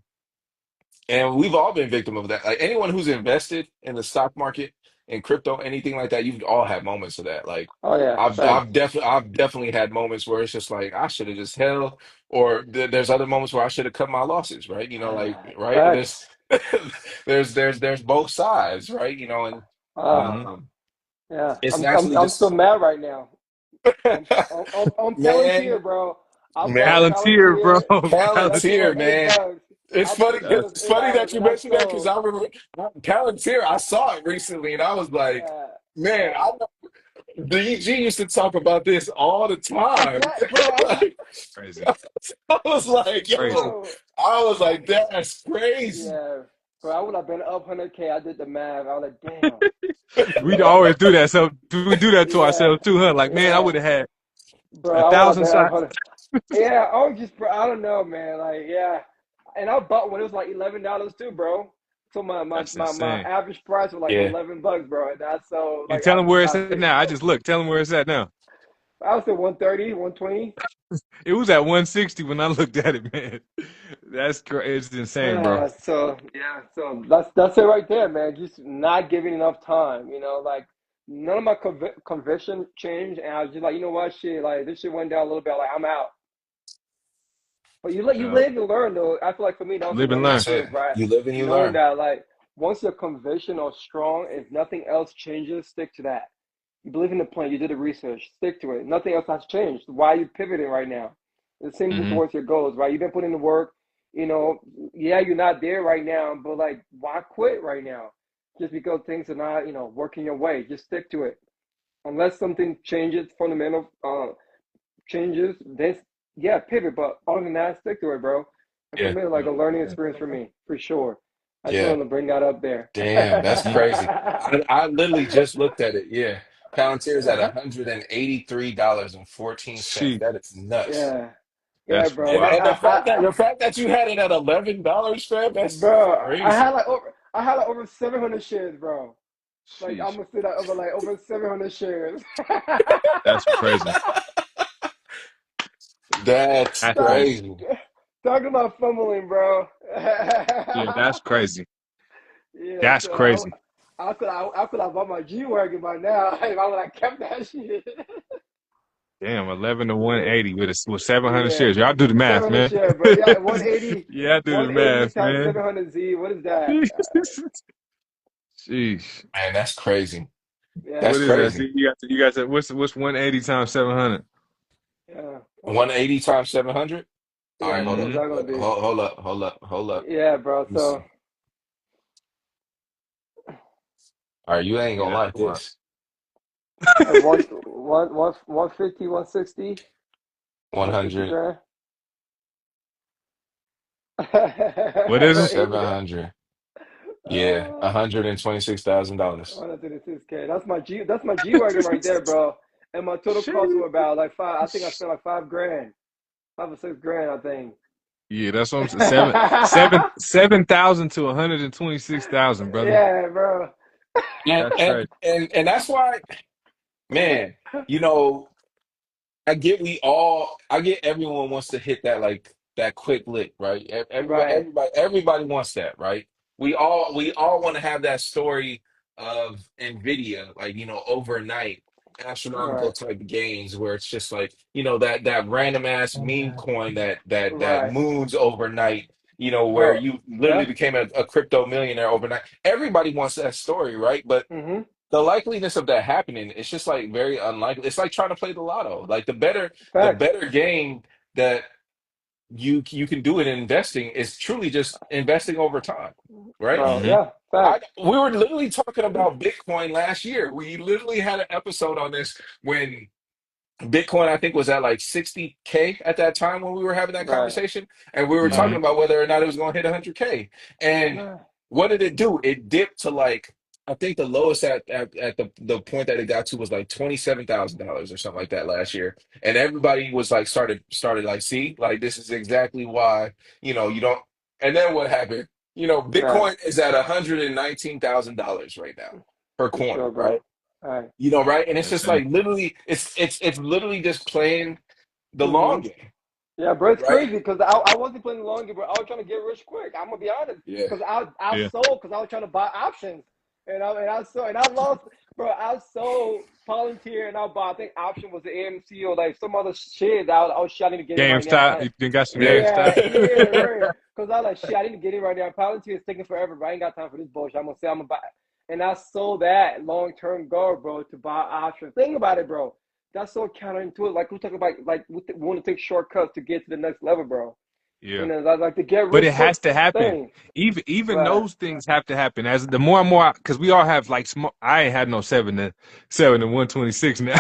and we've all been victim of that. Like anyone who's invested in the stock market, in crypto, anything like that, you've all had moments of that. Like Oh yeah, facts. I've definitely had moments where it's just like I should have just held, or there's other moments where I should have cut my losses, right? Like right, Facts. there's there's both sides, right? And Uh, Hmm. um, yeah. it's I'm naturally I'm so just mad right now. On man, Palantir, bro. I bought on man, Palantir, bro. Palantir. That shit Palantir. Palantir, was man. $8. It's I bought funny. that shit That's was It's eight funny that dollars, you and I mentioned that because sold. I remember Palantir. I saw it recently, and I was like, Yeah, man, yeah. I know DG used to talk about this all the time. Exact, bro. Like, crazy. I was like, Crazy. yo, Bro. I was I, like, that's crazy. yeah, bro. I would have been up 100K. I did the math. I was like, damn. We always do that. So we do that to Yeah, ourselves too, huh? Like, man, I yeah, would have had bro. a I would have thousand been up shots. 100. Yeah, I was just, bro. I don't know, man. Like, yeah, and I bought when it was like $11 too, bro. So That's my insane. average price was like Yeah, $11, bro. That's so And like tell I him where it's got at six. now. I just looked. Tell him where it's at now. I would say 130, 120. It was at 160 when I looked at it, man. It's insane, bro. So yeah, so that's it right there, man. Just not giving enough time. Like none of my conviction changed, and I was just like, you know what, shit, like this shit went down a little bit. Like I'm out. But you Yeah. live and learn though. I feel like for me that was a Live and learning learn. that's it. experience, right? You live and you Knowing learn. that like once your conviction are strong, if nothing else changes, stick to that. You believe in the plan, you did the research, stick to it. Nothing else has changed. Why are you pivoting right now? The same thing Hmm. towards your goals, right? You've been putting in the work, you know, yeah, you're not there right now, but like why quit right now? Just because things are not, working your way. Just stick to it. Unless something changes, fundamental changes, then yeah, pivot. But other than that, stick to it, bro. And for Yeah, me, like a learning experience for me, for sure. I just yeah. wanted to bring that up there. Damn, that's crazy. I literally just looked at it. Yeah, Palantir is at $183.14. She. That is nuts. Yeah, yeah, That's bro. And, Like wild. and the fact that you had it at $11, fam, that's bro, crazy. I had like over 700 shares, bro. Like I'm Sheesh. gonna say that over like over 700 shares. That's crazy. That's That's Talk, crazy. crazy. talking about fumbling, bro. Yeah, that's crazy. Yeah, That's so crazy. I could have bought my G wagon by now if I would have kept that shit. Damn, 11 to 180 with 700 Yeah, shares. Y'all do the math, 700 man. share, bro. Yeah, 180, Yeah, do the 180 math, times man. 700 Z. What is that? Sheesh. Man, that's crazy. Yeah, That's What is that? crazy. See, you got that. What's 180 times 700? yeah, 180 times 700. All yeah. right, What hold is up. Hmm. that gonna be? Hold up. Yeah, bro. Let me So see. All right, you ain't Yeah, gonna that's like wild. this. like 150, 160, 160 100 grand. What is times it? 700. Yeah, uh, $126,000. 136K. That's my G wagon right there, bro. And my total cost Sheesh. was about like five. I think I spent like 5 grand, 5 or 6 grand. I think. Yeah, that's what I'm saying. Seven thousand to 126,000, brother. Yeah, bro. And That's and crazy. and that's why, man, you know, I get everyone wants to hit that like that quick lick, right? Everybody Right, everybody everybody wants that, right? we all want to have that story of Nvidia, like, overnight astronomical Right. type gains where it's just like, that random ass meme coin that Right. moons overnight, where Bro. you literally Yeah. became a crypto millionaire overnight. Everybody wants that story, right? But Mm-hmm. the likeliness of that happening, it's just like very unlikely. It's like trying to play the lotto. Like the Facts. better game that you can do it in investing is truly just investing over time, right? Bro, Hmm. yeah. Facts. We were literally talking about Bitcoin last year. We literally had an episode on this when Bitcoin, I think, was at like 60K at that time when we were having that Right. conversation. And we were Right. talking Hmm. about whether or not it was going to hit 100K. And Right. what did it do? It dipped to like, I think the lowest at the point that it got to was like $27,000 or something like that last year. And everybody was like, started like, see, like, this is exactly why, you don't. And then what happened? Right. Bitcoin is at $119,000 right now per For coin, sure, right? bro. Right. Right? And it's Yes, just sir. like literally, it's literally just playing the long Mm-hmm. game, Yeah, bro, it's right? crazy because I wasn't playing the long game, bro. I was trying to get rich quick. I'm gonna be honest, Yeah, because I Yeah. sold because I was trying to buy options, and I sold and I lost, bro. I sold Palantir and I bought. I think option was the AMC or like some other shit that I was shit. I need to get in right now. GameStop. You then got some yeah, GameStop. Yeah, right. Because I was like, shit, I need to get in right now. Palantir is taking forever, but I ain't got time for this bullshit. I'm gonna say I'm gonna buy, and I sold that long term goal, bro, to buy options. Think about it, bro. That's so counterintuitive. Like we talk about, like we want to take shortcuts to get to the next level, bro. Yeah. Like the get But rich it quick has to happen. thing. Even Right. those things have to happen. As the more and more, because we all have like small. I ain't had no 7 and 126 now,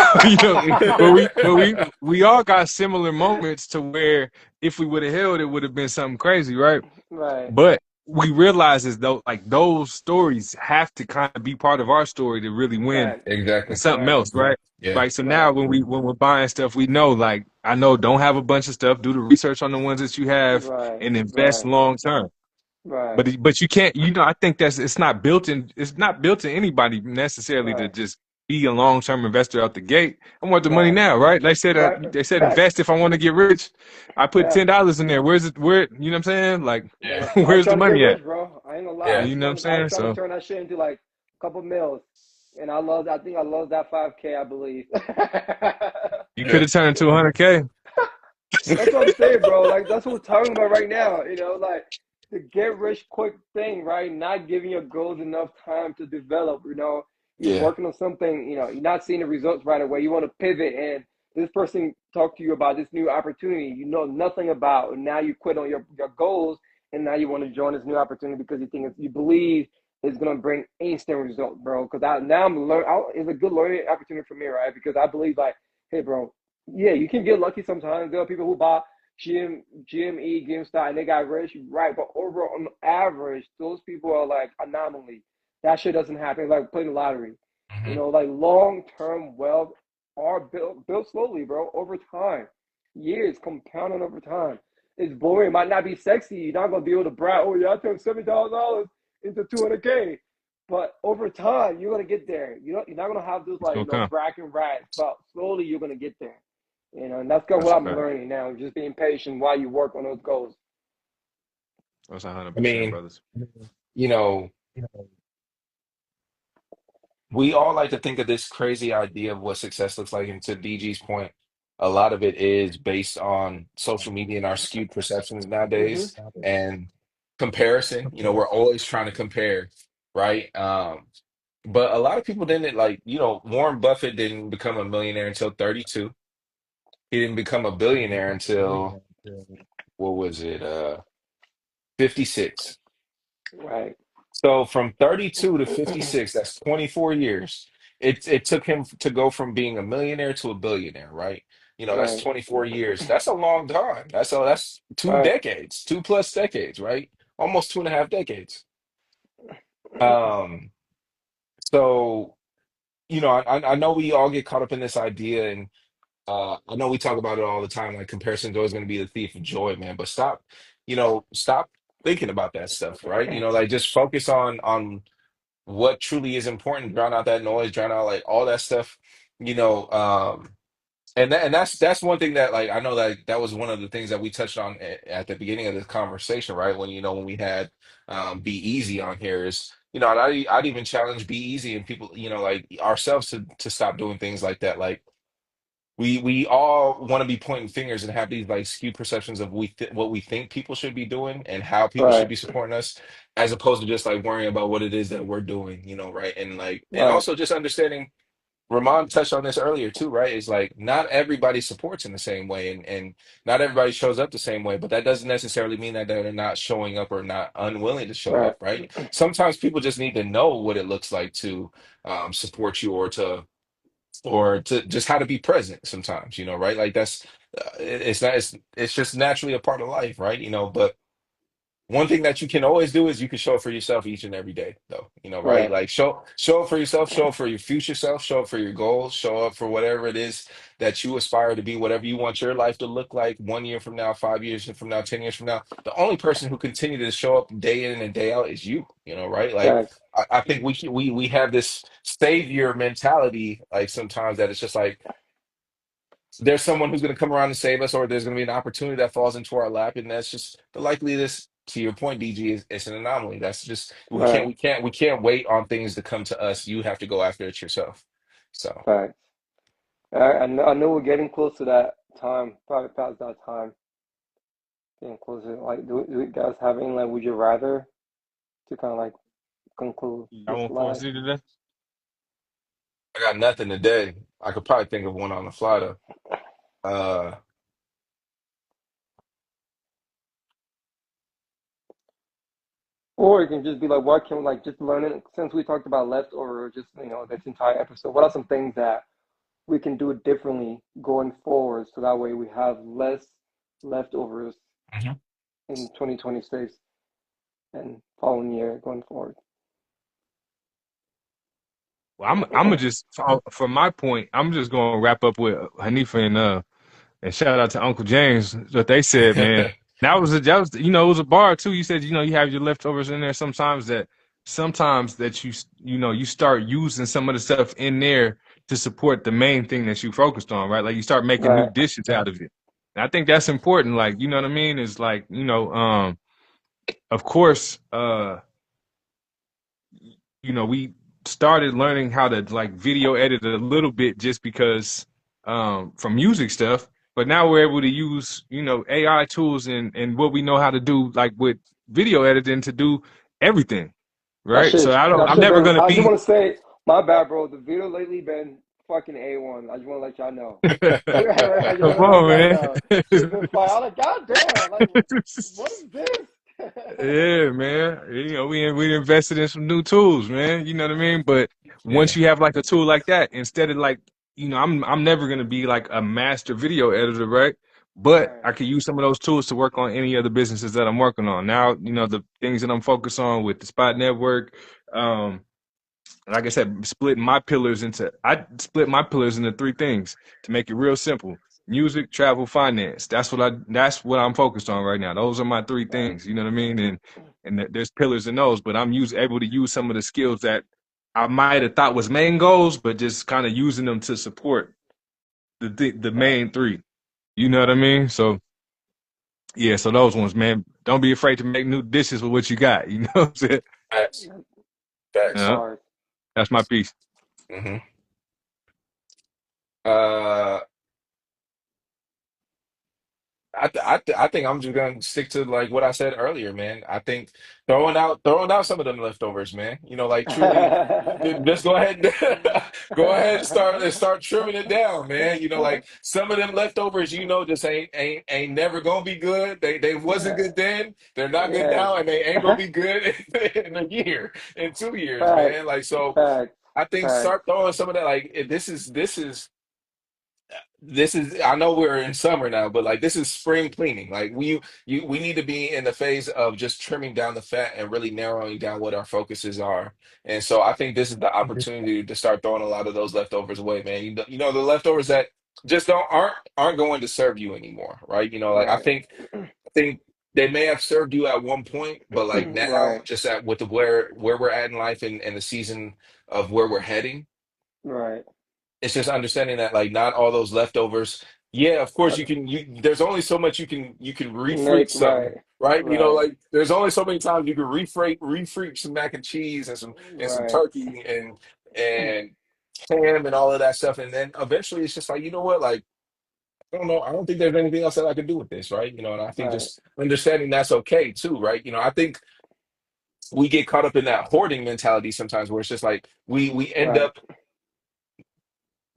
But we all got similar moments to where if we would have held, it would have been something crazy, right? Right. But we realize as though like those stories have to kind of be part of our story to really win Fact. and exactly. something Right. else, right? Yeah, Right. So now Right. when we're buying stuff, we know like I know don't have a bunch of stuff, do the research on the ones that you have Right. and invest Right. long term. Right. But you can't, I think it's not built in anybody necessarily to Right. just be a long term investor out the gate. I want the money Right. now, right? Right. They said Fact. invest if I want to get rich. I put Yeah. $10 in there. Where's it where you know what I'm saying? Like yeah, I was where's the trying to get money at? rich, bro. I ain't gonna lie. yeah. You know what I'm I was saying? trying to So turn that shit into like a couple mils, and I think I lost that 5K. I believe. you could Yeah. have turned to 100K. That's what I'm saying, bro. Like that's what we're talking about right now. Like the get rich quick thing, right? Not giving your goals enough time to develop. You're Yeah. working on something. You're not seeing the results right away. You want to pivot, and this person talked to you about this new opportunity you know nothing about, and now you quit on your goals, and now you want to join this new opportunity because you believe it's gonna bring instant results, bro. Because now I'm learn. It's a good learning opportunity for me, right? Because I believe like, hey, bro, yeah, you can get lucky sometimes. There are people who buy GME, GameStop, and they got rich, right? But over on average, those people are like anomaly. That shit doesn't happen. It's like playing the lottery. Mhm. Like long term wealth are built slowly, bro, over time. Years compounding over time. It's boring. It might not be sexy. You're not gonna be able to brag. Oh yeah, I turned $70,000 into 200K. But over time, you're gonna get there. You're not gonna have those It's like gonna come. bragging rights, but slowly you're gonna get there. And that's kind of That's what a I'm fact. learning now, just being patient while you work on those goals. That's 100 I percent, mean, brothers. you know, we all like to think of this crazy idea of what success looks like. And to DG's point, a lot of it is based on social media and our skewed perceptions Mm-hmm. nowadays and comparison. We're always trying to compare, right? But a lot of people didn't like, Warren Buffett didn't become a millionaire until 32. He didn't become a billionaire until what was it? 56. Right. So from 32 to 56, that's 24 years. It took him to go from being a millionaire to a billionaire, right? That's Right. 24 years. That's a long time. That's two Right. decades, two plus decades, right? Almost two and a half decades. Um, so I know we all get caught up in this idea, and I know we talk about it all the time, like comparison is always going to be the thief of joy, man. But stop thinking about that stuff, right? Like just focus on what truly is important, drown out that noise, drown out like all that stuff, you know, um, And that's one thing that like I know that that was one of the things that we touched on at the beginning of this conversation, right? When when we had Be Easy on here is I'd even challenge Be Easy and people like ourselves to stop doing things like that. Like we all want to be pointing fingers and have these like skewed perceptions of what we think people should be doing and how people should Right, be supporting us, as opposed to just like worrying about what it is that we're doing, right? And right, also just understanding. Ramon touched on this earlier too, right? It's like not everybody supports in the same way, and not everybody shows up the same way, but that doesn't necessarily mean that they're not showing up or not unwilling to show right, up, right? Sometimes people just need to know what it looks like to support you or to just how to be present sometimes, right? Like that's it's not it's just naturally a part of life, right? But one thing that you can always do is you can show up for yourself each and every day, though. Right? right, Like show up for yourself, show up for your future self, show up for your goals, show up for whatever it is that you aspire to be, whatever you want your life to look like 1 year from now, 5 years from now, 10 years from now. The only person who continue to show up day in and day out is you. Right? Like facts, I think we have this savior mentality, like sometimes that it's just like there's someone who's going to come around and save us, or there's going to be an opportunity that falls into our lap, and that's just the likelihood. To your point, DG, is it's an anomaly. That's just right, we can't wait on things to come to us. You have to go after it yourself. So facts. I know we're getting close to that time, probably past that time, getting closer. Like, do you guys have any like would you rather to kind of like conclude I this won't live? consider that. I got nothing today. I could probably think of one on the fly though. Uh, Or it can just be like, what can like just learning since we talked about leftover, just this entire episode. What are some things that we can do differently going forward, so that way we have less leftovers Mhm. in 2026 and following year going forward? Well, I'm gonna just from my point, I'm just gonna wrap up with Hanifa and shout out to Uncle James what they said, man. That was it was a bar too. You said you have your leftovers in there sometimes that you start using some of the stuff in there to support the main thing that you focused on, right? Like you start making new Right. dishes out of it. And I think that's important. Like you know what I mean? Is like of course we started learning how to like video edit a little bit just because from music stuff, but now we're able to use AI tools and what we know how to do like with video editing to do everything, right? So That I'm shit never been. gonna I just be. want to say, my bad, bro. The video lately been fucking A1. I just want to let y'all know. I just Come want to let y'all on, know. Shit's been man. fire. I'm like, God damn, like, what is this? Yeah, man. We invested in some new tools, man. You know what I mean? But once yeah, you have like a tool like that, instead of like, I'm never gonna be like a master video editor, right? But Right. I could use some of those tools to work on any of the businesses that I'm working on. Now, the things that I'm focused on with the Spot Network, um, like I said, I split my pillars into three things to make it real simple. Music, travel, finance. That's what I'm focused on right now. Those are my three Right. things. You know what I mean? And there's pillars in those, but I'm able to use some of the skills that I might have thought was main goals, but just kind of using them to support the Right. main three. You know what I mean? So yeah, so those ones, man. Don't be afraid to make new dishes with what you got. You know what I'm saying? facts, facts. Yeah, Bars. that's my piece. hmm Uh, I think I'm just gonna stick to like what I said earlier, man. I think throwing out some of them leftovers, man. Like truly, just go ahead and go ahead and start trimming it down, man. Like some of them leftovers, just ain't never gonna be good. They wasn't good then, they're not good Yeah. now, and they ain't gonna be good in a year, in 2 years, Facts. man. Like so, Facts. I think Facts. start throwing some of that. Like this is I know we're in summer now, but like this is spring cleaning. Like we need to be in the phase of just trimming down the fat and really narrowing down what our focuses are. And so I think this is the opportunity to start throwing a lot of those leftovers away, man. The leftovers that just don't aren't going to serve you anymore, right? Like Right. I think they may have served you at one point, but like now, Right. just at with the where we're at in life and the season of where we're heading, Right. it's just understanding that like not all those leftovers. Yeah, of course are you can. There's only so much you can refreak make right, something, right? right, Like there's only so many times you can refreak some mac and cheese and some right, turkey and ham and all of that stuff, and then eventually it's just like you know what, like I don't know, I don't think there's anything else that I can do with this, right? And I think right, just understanding that's okay too, right? I think we get caught up in that hoarding mentality sometimes, where it's just like right,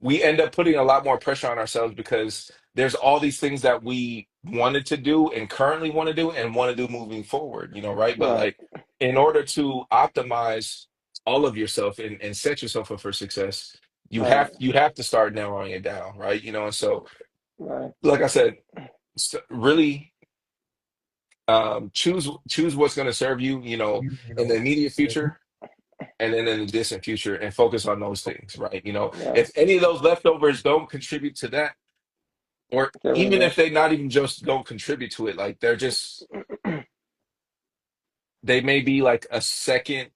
we end up putting a lot more pressure on ourselves because there's all these things that we wanted to do and currently want to do and want to do moving forward, right? But right, like in order to optimize all of yourself and set yourself up for success, right, you have to start narrowing it down, right? And so right. like I said, really choose what's going to serve you, in the immediate future and then in the distant future and focus on those things, right? Yeah, If any of those leftovers don't contribute to that, or get rid of even if it. they not even just don't contribute to it, like they may be like a second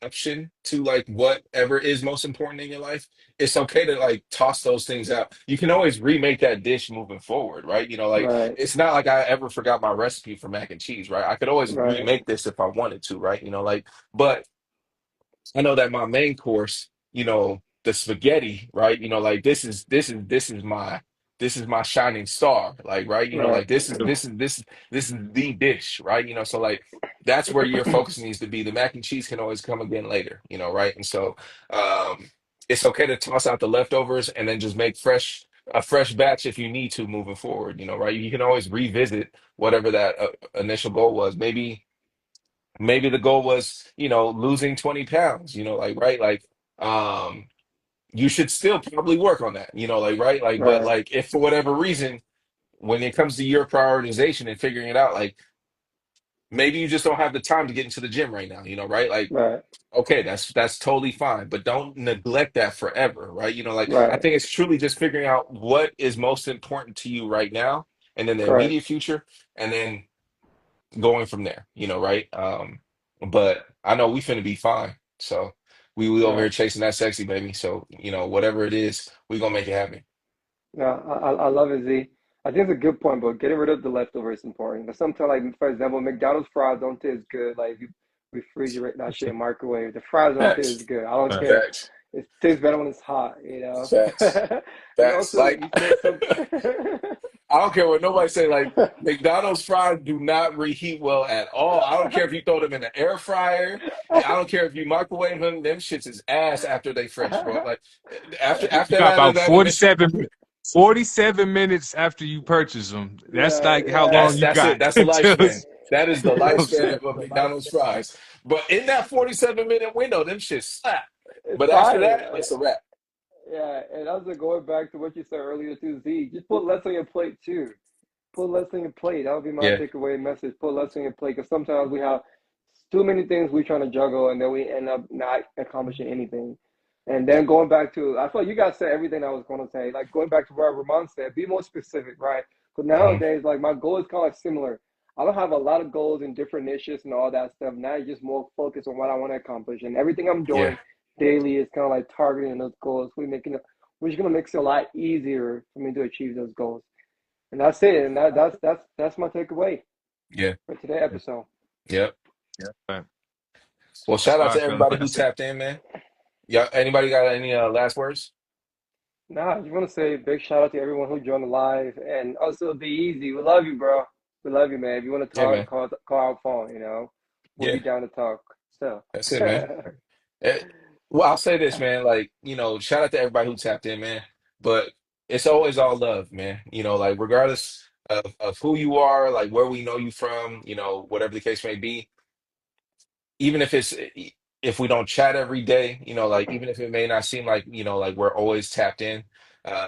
option to like whatever is most important in your life. It's okay to like toss those things out. You can always remake that dish moving forward, right? Like Right, it's not like I ever forgot my recipe for mac and cheese, right? I could always right, remake this if I wanted to, right? Like, but I know that my main course, the spaghetti, right? Like this is my shining star, like right, right, like this is the dish, right? So like that's where your focus needs to be. The mac and cheese can always come again later, right? And so it's okay to toss out the leftovers and then just make a fresh batch if you need to moving forward, right? You can always revisit whatever that initial goal was. Maybe the goal was losing 20 pounds, like right, like um you should still probably work on that, like right, like but right, like if for whatever reason when it comes to your prioritization and figuring it out, like maybe you just don't have the time to get into the gym right now, right, like right, okay, that's totally fine, but don't neglect that forever, right? Like I right. think it's truly just figuring out what is most important to you right now and in the Correct. immediate future, and then going from there, right? But I know we finna be fine. So we over here Right. chasing that sexy baby. So, whatever it is, we gonna make it happen. No, I love it, Z. I think it's a good point, but getting rid of the leftovers is important. But sometimes, like for example, McDonald's fries don't taste good. Like if you refrigerate that shit in microwave, the fries don't taste Facts. good. I don't care. Facts. It tastes better when it's hot, you know. Facts. And Facts. also, Like you said some. I don't care what nobody say, like McDonald's fries do not reheat well at all. I don't care if you throw them in the air fryer. I don't care if you microwave them shits is ass after they fresh, bro. Like You after got about that initial 47 minutes after you purchase them. That's Yeah, like how yeah. long That's you that's it. got That's the until lifespan. That is the you know what I'm lifespan saying? of a McDonald's fries. But in that 47-minute window, them shit slap. It's But after fire. that, it's a wrap. Yeah, and also going back to what you said earlier too, Z, just put less on your plate too. Put less on your plate. That would be my Yeah. takeaway message. Put less on your plate because sometimes we have too many things we're trying to juggle and then we end up not accomplishing anything. And then going back to, I thought you guys said everything I was going to say. Like going back to what Ramon said, be more specific, right? Because Hmm. nowadays, like my goal is kind of like similar. I don't have a lot of goals in different niches and all that stuff. Now it's just more focused on what I want to accomplish. And everything I'm Yeah. doing daily is kind of like targeting those goals. Which is going to make it a lot easier for me to achieve those goals. And that's it. And that's my takeaway Yeah. for today's episode. Yep. Right. Well, That's shout out fine, to fellas. everybody Like I who said, tapped in, man. Yeah. Anybody got any last words? Nah, I just want to say a big shout out to everyone who joined the live, and also be easy. We love you, bro. We love you, man. If you want to Yeah, talk, man. call our phone. We'll Yeah. be down to talk. So, That's it, man. Eh, well, I'll say this, man. Like, shout out to everybody who tapped in, man. But it's always all love, man. Like, regardless of who you are, like where we know you from, whatever the case may be, even if we don't chat every day, like even if it may not seem like, like we're always tapped in,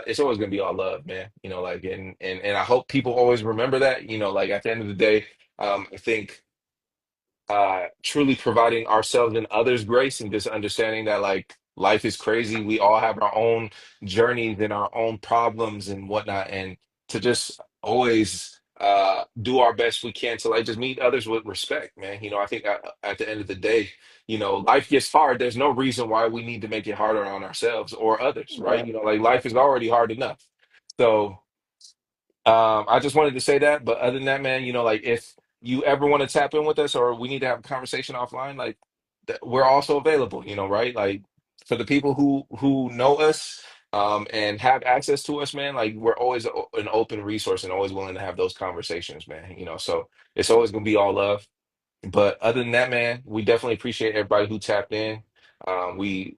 it's always gonna be all love, man. Like and I hope people always remember that, like at the end of the day, I think truly providing ourselves and others grace and just understanding that like life is crazy. We all have our own journeys and our own problems and whatnot. And to just always do our best we can to like just meet others with respect, man. I think at the end of the day, life gets hard. There's no reason why we need to make it harder on ourselves or others, right? Right. Like life is already hard enough. So I just wanted to say that. But other than that, man, like if you ever want to tap in with us or we need to have a conversation offline, like we're also available, right? Like for the people who know us and have access to us, man, like we're always an open resource and always willing to have those conversations, man. So it's always gonna be all love. But other than that, man, we definitely appreciate everybody who tapped in. We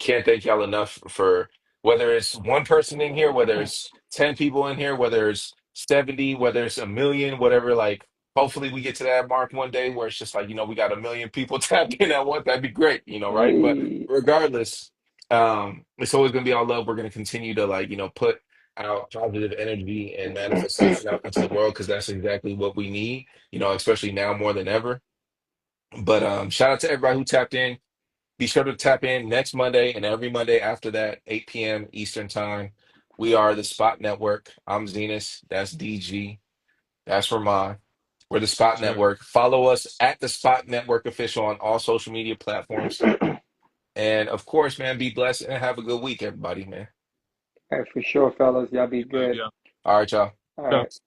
can't thank y'all enough for whether it's one person in here, whether it's 10 people in here, whether it's 70, whether it's a million, whatever. Like, hopefully we get to that mark one day where it's just like, we got a million people tapped in at once. That'd be great, right? But Hey, regardless, it's always gonna be all love. We're gonna continue to like, put out positive energy and manifestation out into the world because that's exactly what we need, especially now more than ever. But shout out to everybody who tapped in. Be sure to tap in next Monday and every Monday after that, 8 p.m. Eastern Time. We are the Spot Network. I'm Zenas. That's DG. That's Ramond. We're the Spot Sir. Network. Follow us at the Spot Network Official on all social media platforms. And of course, man, be blessed and have a good week, everybody, man. hey, for sure, fellas. Y'all be Peace, love, good. y'all. All right, y'all. All Yeah. right.